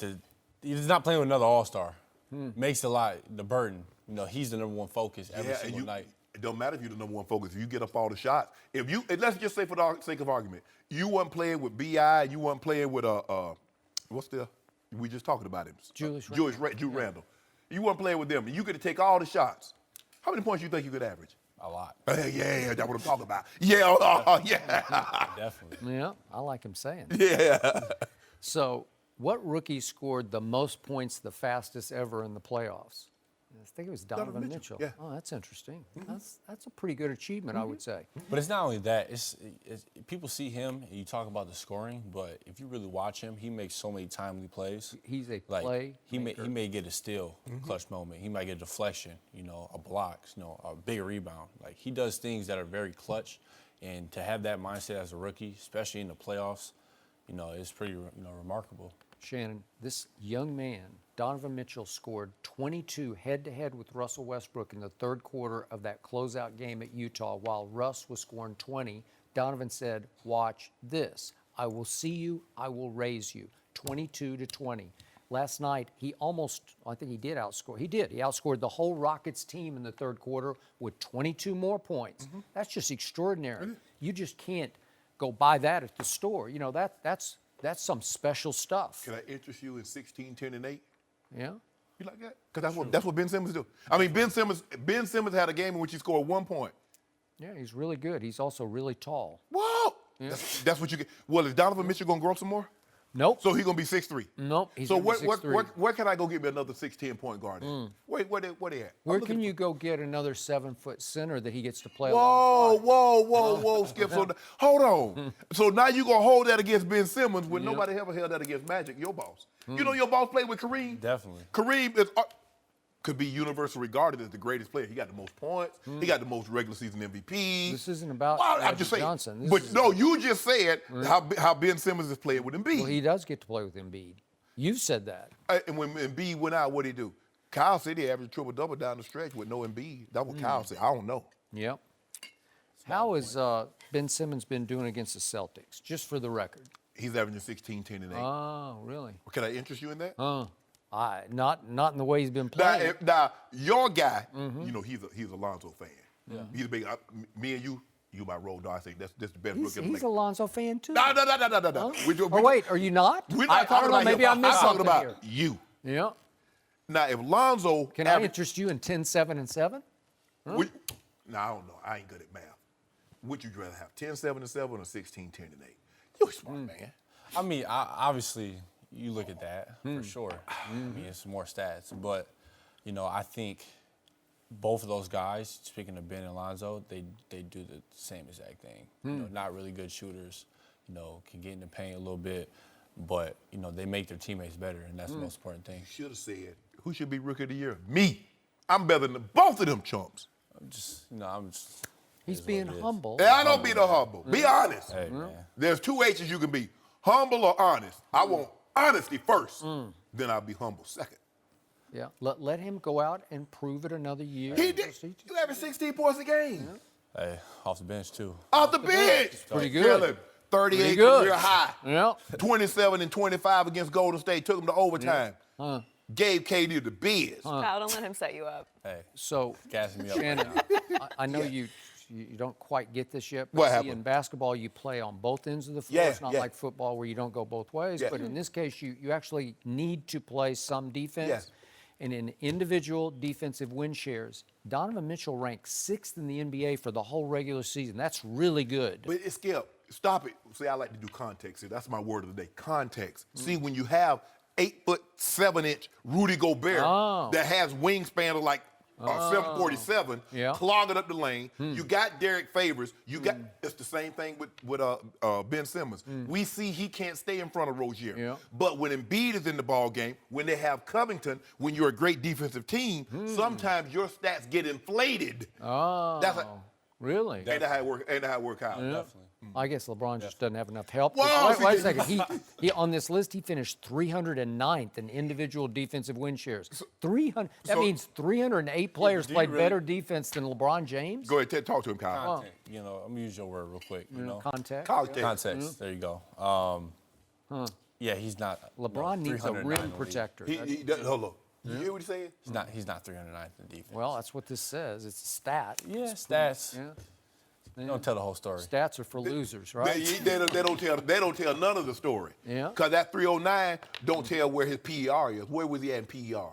he's not playing with another All-Star. Makes the burden. He's the number one focus every single night. It don't matter if you're the number one focus. If you get up all the shots, and let's just say for the sake of argument, you weren't playing with B.I., you weren't playing with we just talking about him. Julius Randle. You weren't playing with them, and you could take all the shots. How many points do you think you could average? A lot. Yeah, that's what I'm talking about. Yeah. Definitely. Yeah, I like him saying. Yeah. So, what rookie scored the most points the fastest ever in the playoffs? I think it was Donovan Mitchell. Yeah. Oh, that's interesting. That's a pretty good achievement, I would say. But it's not only that. It's people see him and you talk about the scoring, but if you really watch him, he makes so many timely plays. He's a Like he playmaker. may get a steal, clutch moment. He might get a deflection, a block, a big rebound. Like he does things that are very clutch, and to have that mindset as a rookie, especially in the playoffs, it's pretty remarkable. Shannon, this young man, Donovan Mitchell, scored 22 head-to-head with Russell Westbrook in the third quarter of that closeout game at Utah. While Russ was scoring 20, Donovan said, "Watch this. I will see you. I will raise you." 22-20. Last night, I think he did outscore. He did. He outscored the whole Rockets team in the third quarter with 22 more points. That's just extraordinary. You just can't go buy that at the store. That's some special stuff. Can I interest you in 16, 10, and 8? Yeah. You like that? Because that's what Ben Simmons do. I mean, Ben Simmons had a game in which he scored 1 point. Yeah, he's really good. He's also really tall. Whoa! Yeah. That's what you get. Well, is Donovan Mitchell going to grow some more? Nope. So he's going to be 6'3"? Nope. He's so gonna be 6'3". where can I go get me another 6'10" point guard at? Where they at? Where can you go get another 7-foot center that he gets to play Whoa, alongside? whoa, Skip. So hold on. So now you're going to hold that against Ben Simmons when nobody ever held that against Magic, your boss. You know your boss played with Kareem? Definitely. Kareem could be universally regarded as the greatest player. He got the most points. He got the most regular season MVP. This isn't about I'm Magic just saying. Johnson. You just said how Ben Simmons is playing with Embiid. Well, he does get to play with Embiid. You've said that. And when Embiid went out, what did he do? Kyle said he averaged triple-double down the stretch with no Embiid. That's what Kyle said. I don't know. Yep. How has Ben Simmons been doing against the Celtics, just for the record? He's averaging 16, 10, and 8. Oh, really? Can I interest you in that? Not in the way he's been playing. Now your guy, he's a Lonzo fan. Yeah. He's a big. Me and you my road dog. I think that's the best rookie. He's a Lonzo fan too. No. Oh, wait, are you not? We're not talking about maybe him. I missed I'm something talking about here. you. Yeah. Now, if Lonzo Can I interest you in 10, 7, and 7? I don't know. I ain't good at math. Would you rather have 10, 7, and 7 or 16, 10, and 8? You're a smart man. I mean, obviously, you look at that for sure. I mean, it's more stats. But, I think both of those guys, speaking of Ben and Lonzo, they do the same exact thing. Not really good shooters, can get in the paint a little bit. But, they make their teammates better, and that's the most important thing. You should have said, who should be rookie of the year? Me. I'm better than both of them chumps. He's being humble. Yeah, I don't be the humble. Be honest. Hey, man. There's 2 H's you can be, humble or honest. I want honesty first, then I'll be humble second. Yeah. Let him go out and prove it another year. He did. He averaged 16 points a game. Hey, off the bench, too. Off the bench. Pretty good. Tell him, 38 Pretty good. career high. Yeah. 27 and 25 against Golden State. Took him to overtime. Gave KD the biz. Kyle, don't let him set you up. Hey, So, gassing me up. Shannon, I know you don't quite get this yet. But What see, happened? in basketball, you play on both ends of the floor. Yeah, It's not yeah. like football where you don't go both ways. Yeah. But in this case, you actually need to play some defense. Yes. And in individual defensive win shares, Donovan Mitchell ranked 6th in the NBA for the whole regular season. That's really good. But it's Skip. Stop it. See, I like to do context. See, that's my word of the day. Context. See, when you have 8'7" Rudy Gobert that has wingspan of like 747, clogging up the lane. You got Derek Favors. You got it's the same thing with Ben Simmons. We see he can't stay in front of Rozier. Yeah. But when Embiid is in the ball game, when they have Covington, when you're a great defensive team, sometimes your stats get inflated. Oh, That's really? ain't that how it work out? Definitely. I guess LeBron just doesn't have enough help. Well, Wait a second. He on this list, he finished 309th in individual defensive win shares. 300. That means 308 players do you played really- better defense than LeBron James. Go ahead, talk to him, Kyle. Context. I'm going to use your word real quick. Contact. Context. There you go. Yeah, he's not. LeBron needs a 309 rim in the league. protector. Hold on. You hear what he's saying? He's not 309th in defense. Well, that's what this says. It's a stat. yeah, stats. Yeah. You don't tell the whole story. Stats are for losers, right? They don't tell none of the story. Yeah. Because that 309 don't tell where his PER is. Where was he at in PER?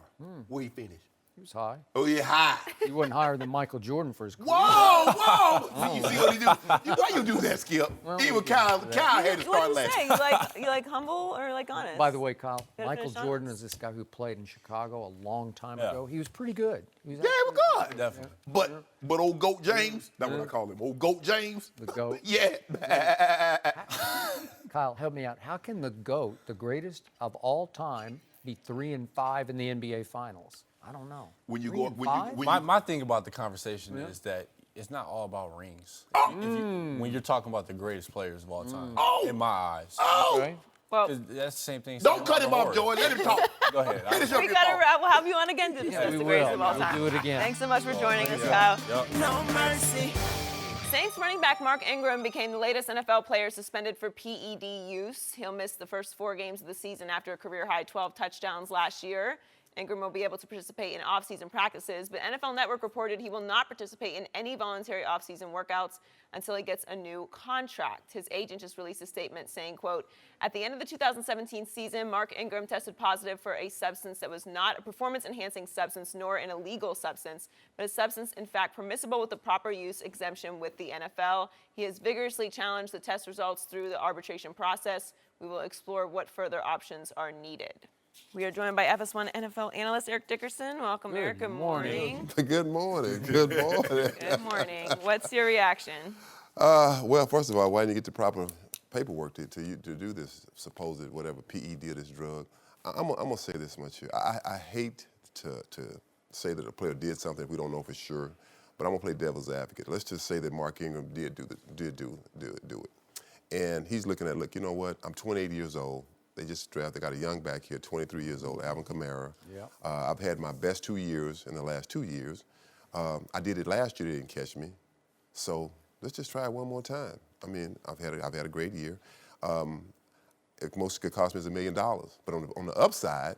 Where he finished? He was high. Oh, yeah, high. He wasn't higher than Michael Jordan for his career. Whoa! You see what he do? Why you do that, Skip? Well, Even we Kyle had to start What did you laughing. say? You like humble or like honest? By the way, Kyle, Gotta Michael finish Jordan honest. is this guy who played in Chicago a long time Yeah. ago. He was pretty good. He was Yeah, he was good. Definitely. But old Goat James, that's what I call him. Old Goat James. The GOAT. Yeah. Kyle, help me out. How can the GOAT, the greatest of all time, be 3-5 in the NBA Finals? I don't know. When you 3 go, and when you, 5? when My thing about the conversation is that it's not all about rings. When you're talking about the greatest players of all time, in my eyes. Okay. Well, 'Cause that's the same thing. Don't cut him off, Jordan. Joy. Let him talk. Go ahead. Finish up we your gotta thought. wrap. We'll have you on again to discuss we the greatest will. of all We'll time. do it again. Thanks so much for joining us, Kyle. Yep. No mercy. Saints running back Mark Ingram became the latest NFL player suspended for PED use. He'll miss the first 4 games of the season after a career-high 12 touchdowns last year. Ingram will be able to participate in off-season practices, but NFL Network reported he will not participate in any voluntary off-season workouts until he gets a new contract. His agent just released a statement saying, quote, "At the end of the 2017 season, Mark Ingram tested positive for a substance that was not a performance-enhancing substance nor an illegal substance, but a substance in fact permissible with the proper use exemption with the NFL. He has vigorously challenged the test results through the arbitration process. We will explore what further options are needed." We are joined by FS1 NFL analyst Eric Dickerson. Welcome, Eric. Good morning. Good morning. Good morning. Good morning. What's your reaction? Well, first of all, why didn't you get the proper paperwork to do this supposed whatever PED of this drug? I'm gonna say this much here. I hate to say that a player did something if we don't know for sure, but I'm gonna play devil's advocate. Let's just say that Mark Ingram did do it, and he's looking at, look, you know what? I'm 28 years old. They just drafted. They got a young back here, 23 years old, Alvin Kamara. Yeah. I've had my best 2 years in the last 2 years. I did it last year. They didn't catch me. So let's just try it one more time. I mean, I've had a great year. It most could cost me is $1 million. But on the upside,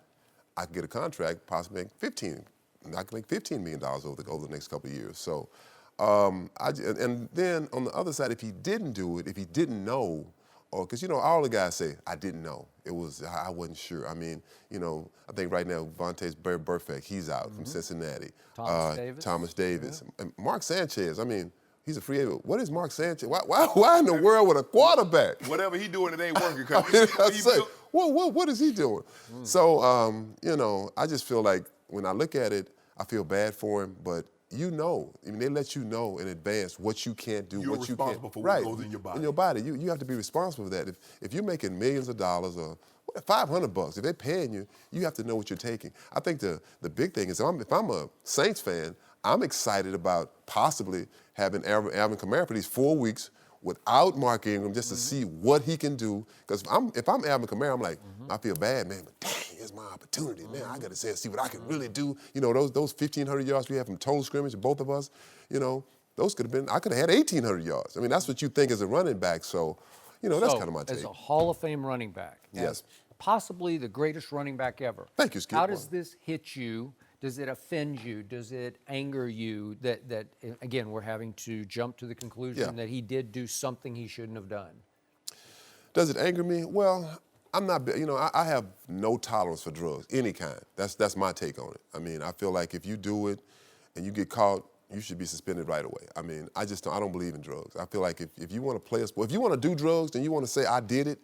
I could get a contract, possibly make I could make $15 million over the next couple of years. So, and then on the other side, if he didn't do it, if he didn't know, or because all the guys say I didn't know. I wasn't sure. I mean, I think right now Vontaze Burfict, he's out from Cincinnati. Thomas Davis. Yeah. And Mark Sanchez. I mean, he's a free agent. What is Mark Sanchez? Why in the world with a quarterback? Whatever he doing, it ain't working. What is he doing? So, I just feel like when I look at it, I feel bad for him, but I mean, they let you know in advance what you can't do, You're what you can't. responsible for what goes in your body. In your body, you have to be responsible for that. If you're making millions of dollars or $500, if they're paying you, you have to know what you're taking. I think the big thing is if I'm a Saints fan, I'm excited about possibly having Alvin Kamara for these 4 weeks without Mark Ingram just to see what he can do. Because if I'm Alvin Kamara, I'm like, I feel bad, man, but dang, it's my opportunity. Man, I got to see what I can really do. Those 1,500 yards we have from total scrimmage, both of us, those could have been, I could have had 1,800 yards. I mean, that's what you think as a running back. So, that's kind of my take. As a Hall of Fame running back, Yes. as possibly the greatest running back ever. Thank you, Skip. How does this hit you? Does it offend you? Does it anger you that again, we're having to jump to the conclusion that he did do something he shouldn't have done? Does it anger me? Well, I'm not, I have no tolerance for drugs, any kind. That's my take on it. I mean, I feel like if you do it and you get caught, you should be suspended right away. I mean, I don't believe in drugs. I feel like if you want to play a sport, if you want to do drugs, then you want to say, I did it,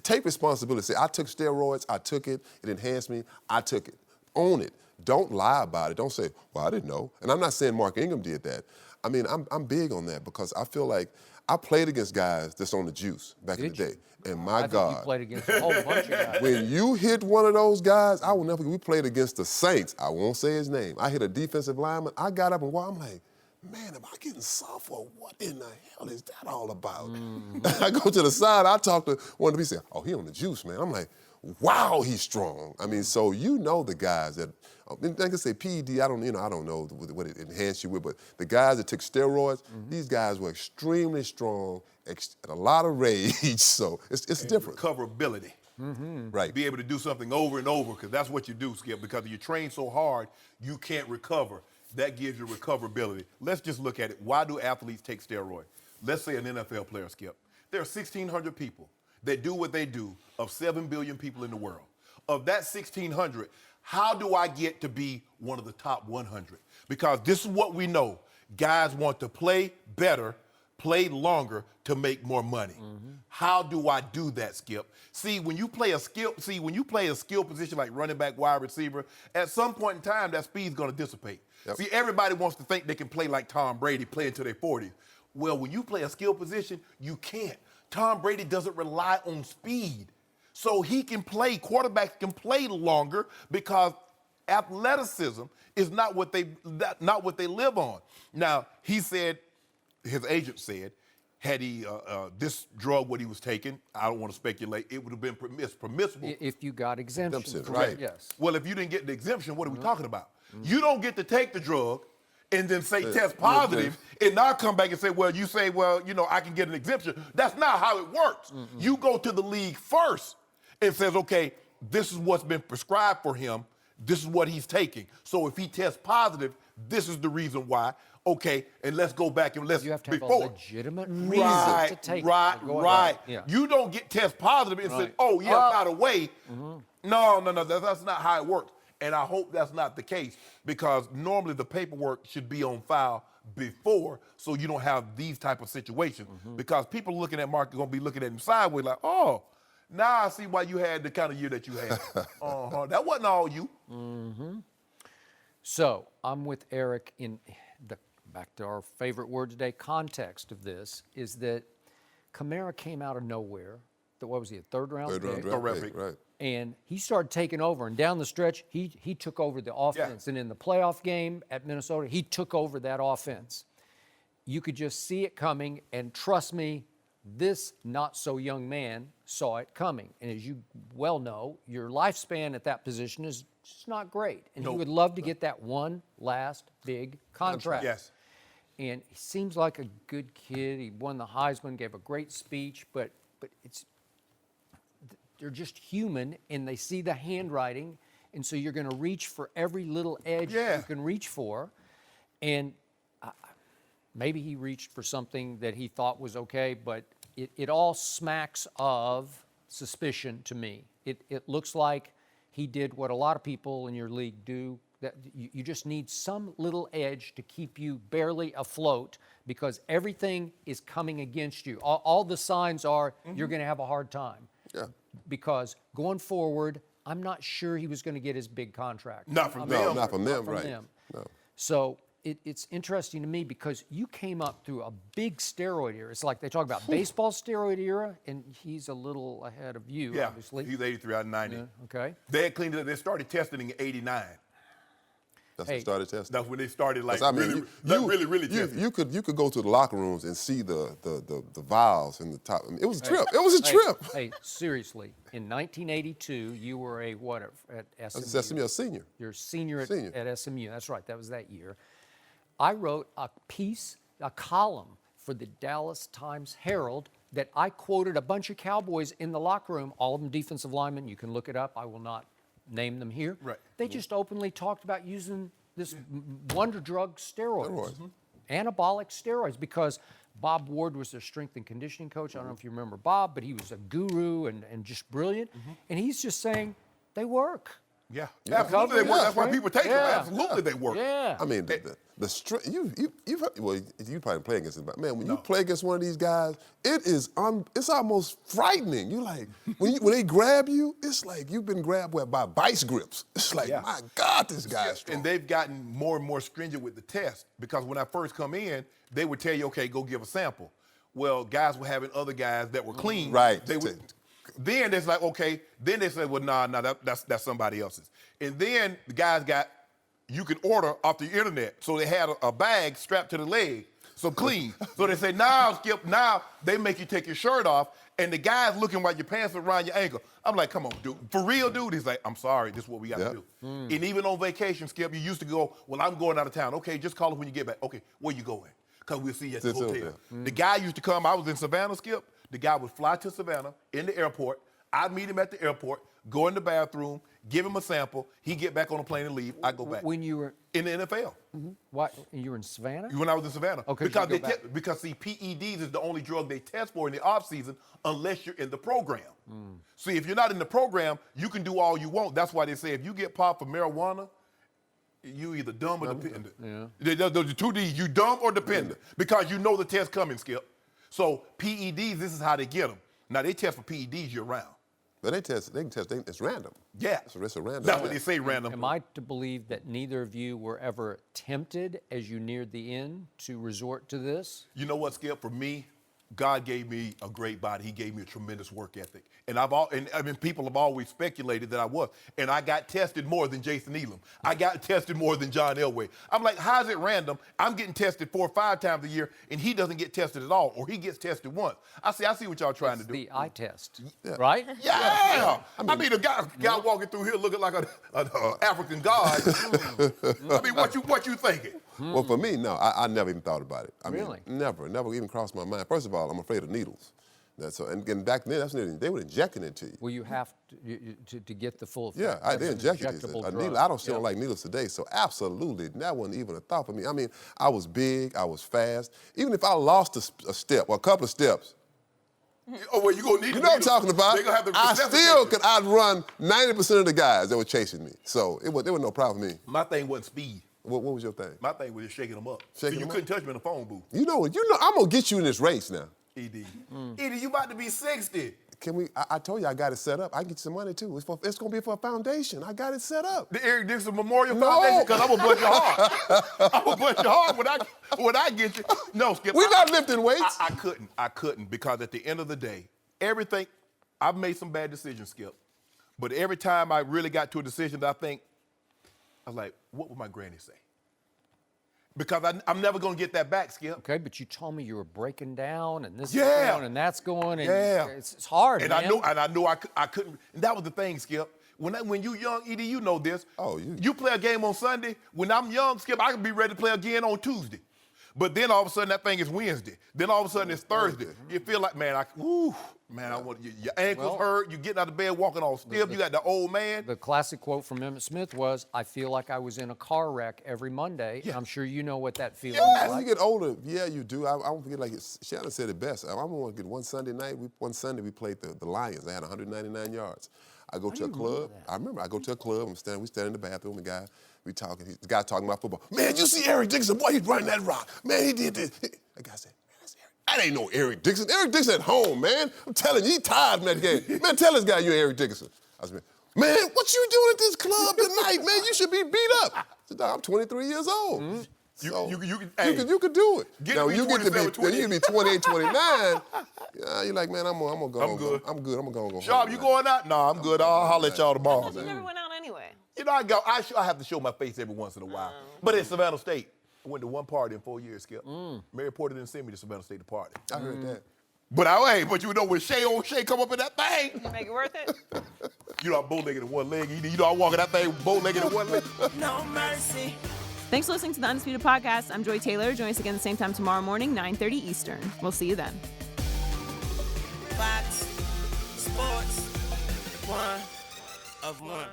take responsibility. Say, I took steroids, I took it, it enhanced me, I took it. Own it. Don't lie about it. Don't say, well, I didn't know. And I'm not saying Mark Ingram did that. I mean, I'm big on that because I feel like I played against guys that's on the juice back in the day. And my I God. think you played against a whole bunch of guys. When you hit one of those guys, I will never forget. We played against the Saints. I won't say his name. I hit a defensive lineman. I got up and walked. I'm like, man, am I getting soft or what in the hell is that all about? I go to the side. I talk to one of the people. Say, oh, he on the juice, man. I'm like, wow, he's strong. I mean, so the guys that, like I say, PED, I don't know what it enhanced you with, but the guys that took steroids, these guys were extremely strong, and a lot of rage, so it's different. Recoverability. Right. Be able to do something over and over, because that's what you do, Skip, because if you train so hard, you can't recover. That gives you recoverability. Let's just look at it. Why do athletes take steroids? Let's say an NFL player, Skip. There are 1,600 people that do what they do of 7 billion people in the world. Of that 1,600, how do I get to be one of the top 100? Because this is what we know. Guys want to play better, play longer to make more money. How do I do that, Skip? See, when you play a skill position like running back, wide receiver, at some point in time, that speed's going to dissipate. Yep. See, everybody wants to think they can play like Tom Brady, play until their 40s. Well, when you play a skill position, you can't. Tom Brady doesn't rely on speed. So he can play, quarterbacks can play longer because athleticism is not what they live on. Now, he said, his agent said, had he this drug what he was taking, I don't want to speculate, it would have been permissible. If you got exemption, right? Yes. Well, if you didn't get the exemption, what are we talking about? You don't get to take the drug and then say test positive, and now come back and say, well, you say, well, you know, I can get an exemption. That's not how it works. You go to the league first and says, okay, this is what's been prescribed for him. This is what he's taking. So if he tests positive, this is the reason why. Okay, and let's go back and let's You have to have before. a legitimate reason to take it. Right. Yeah. You don't get test positive and say, oh, yeah, by the way. No, that's not how it works. And I hope that's not the case because normally the paperwork should be on file before so you don't have these type of situations because people looking at Mark are going to be looking at him sideways like, oh, now I see why you had the kind of year that you had. That wasn't all you. So I'm with Eric in the, back to our favorite word today, context of this is that Kamara came out of nowhere. What was he, a third-round pick? Third-round pick, right. And he started taking over. And down the stretch, he took over the offense. Yeah. And in the playoff game at Minnesota, he took over that offense. You could just see it coming. And trust me, this not-so-young man saw it coming. And as you well know, your lifespan at that position is just not great. And he would love to get that one last big contract. Yes. And he seems like a good kid. He won the Heisman, gave a great speech, but they're just human, and they see the handwriting, and so you're going to reach for every little edge you can reach for. And maybe he reached for something that he thought was okay, but it all smacks of suspicion to me. It looks like he did what a lot of people in your league do, that you just need some little edge to keep you barely afloat because everything is coming against you. All the signs are you're going to have a hard time. Yeah. Because going forward, I'm not sure he was going to get his big contract. Not from them. No, not from them, From right. them. No. So it's interesting to me because you came up through a big steroid era. It's like they talk about baseball steroid era, and he's a little ahead of you, obviously. He's 83 out of 90. Yeah, okay. They had cleaned it up. They started testing in 89. That's when they started testing. That's when they started like really testing. You could go to the locker rooms and see the vials in the top. I mean, it was a trip. It was a trip. Hey, seriously, in 1982, you were at SMU. SMU, a senior. You're a senior Senior. at SMU. That's right. That was that year. I wrote a column for the Dallas Times-Herald that I quoted a bunch of Cowboys in the locker room, all of them defensive linemen. You can look it up. I will not name them here. Right. They just openly talked about using this wonder drug steroids, anabolic steroids, because Bob Ward was their strength and conditioning coach. I don't know if you remember Bob, but he was a guru and just brilliant. And he's just saying they work. Yeah, absolutely they work. That's why people take them. Absolutely they work. Yeah. I mean, the strength. You probably play against it, but man, when you play against one of these guys, it's almost frightening. You like when they grab you, it's like you've been grabbed by vice grips. It's like, my God, this guy's strong. And they've gotten more and more stringent with the test because when I first come in, they would tell you, okay, go give a sample. Well, guys were having other guys that were clean. Right. They would. Then it's like, okay. Then they said, well, nah, that's somebody else's. And then the guys you can order off the internet. So they had a bag strapped to the leg, so clean. So they say, now, Skip, now they make you take your shirt off, and the guy's looking while your pants are around your ankle. I'm like, come on, dude. For real, dude? He's like, I'm sorry, this is what we got to do. And even on vacation, Skip, you used to go, well, I'm going out of town. Okay, just call us when you get back. Okay, where you going? Because we'll see you at the hotel. The guy used to come, I was in Savannah, Skip. The guy would fly to Savannah in the airport. I'd meet him at the airport, go in the bathroom, give him a sample, he get back on the plane and leave, I go back. When you were In the NFL. what? You were in Savannah? When I was in Savannah. Okay, because you go back. because see, PEDs is the only drug they test for in the off season unless you're in the program. See, if you're not in the program, you can do all you want. That's why they say if you get popped for marijuana, you either dumb or dependent. Those are 2 Ds, you dumb or dependent, because you know the test coming, Skip. So PEDs, this is how they get them. Now they test for PEDs year round. But they can test, it's random. Yeah. It's a random. That's what they say, random. Am I to believe that neither of you were ever tempted as you neared the end to resort to this? You know what, Skip? For me, God gave me a great body. He gave me a tremendous work ethic. And people have always speculated that I was. And I got tested more than Jason Elam. I got tested more than John Elway. I'm like, how is it random? I'm getting tested 4 or 5 times a year, and he doesn't get tested at all, or he gets tested once. I see what y'all trying to do. The eye test, right? Yeah. I mean, a guy walking through here looking like an African god. I mean, what you thinking? Well, for me, no, I never even thought about it. I mean, Really? never even crossed my mind. First of all, I'm afraid of needles. And back then, they were injecting it to you. Well, you have to get the full effect. Yeah, they injected injectable it. A drug. needle, I don't like needles today, so absolutely, that wasn't even a thought for me. I mean, I was big, I was fast. Even if I lost a step or a couple of steps, Oh, well, you gonna need. you know what I'm talking about? They gonna have to I still could outrun 90% of the guys that were chasing me. So there was no problem for me. My thing wasn't speed. What was your thing? My thing was just shaking them up. Shaking so you them couldn't up? touch me in the phone booth. You know, I'm gonna get you in this race now. ED. ED, you about to be 60. Can we? I told you I got it set up. I can get you some money too. It's gonna be for a foundation. I got it set up. The Eric Dixon Memorial No. Foundation, because I'm gonna bust your heart. I'm gonna bust your heart when I get you. No, Skip. We're not lifting weights. I couldn't because at the end of the day, everything, I've made some bad decisions, Skip. But every time I really got to a decision that I was like, what would my granny say? Because I'm never going to get that back, Skip. Okay, but you told me you were breaking down, and this Yeah. is going, and that's going, and Yeah. it's hard, And man. I knew I couldn't. And that was the thing, Skip. When you young, Edie, you know this. Oh, you play a game on Sunday. When I'm young, Skip, I can be ready to play again on Tuesday. But then all of a sudden that thing is Wednesday. Then all of a sudden it's Thursday. You feel like, man, I want your ankles hurt. You getting out of bed, walking all stiff. You got the old man. The classic quote from Emmitt Smith was, "I feel like I was in a car wreck every Monday." Yeah. I'm sure you know what that feeling As is like. you get older, yeah, you do. I won't forget, like Shannon said it best. I want to get one Sunday night. One Sunday we played the Lions. They had 199 yards. I go to a club. I remember I go to a club. We stand in the bathroom. We talking. The guy talking about football. Man, you see Eric Dixon? Boy, he's running that rock. Man, he did this. The guy said, man, that's Eric. That ain't no Eric Dixon. Eric Dixon at home, man. I'm telling you, he tired from that game. Man, tell this guy you ain't Eric Dixon. I said, man, what you doing at this club tonight, man? You should be beat up. I said, I'm 23 years old. Mm-hmm. So You could do it. Get Now, to be you get to 27, be, when you can be 28, 29, you're like, man, I'm gonna go. I'm good. I'm good. I'm gonna go Sharpe, home. you going out? No, I'm good. I'll holler at y'all tomorrow. You never went out anyway. You know, I have to show my face every once in a while. But at Savannah State, I went to one party in 4 years, Skip. Mary Porter didn't send me to Savannah State to party. I heard that. But you know when old Shay come up in that thing, You make it worth it? you know I'm bow-legged in one leg. You know I walk in that thing bow-legged in one leg. No mercy. Thanks for listening to the Undisputed Podcast. I'm Joy Taylor. Join us again the same time tomorrow morning, 9:30 Eastern. We'll see you then. Fox Sports. One of one.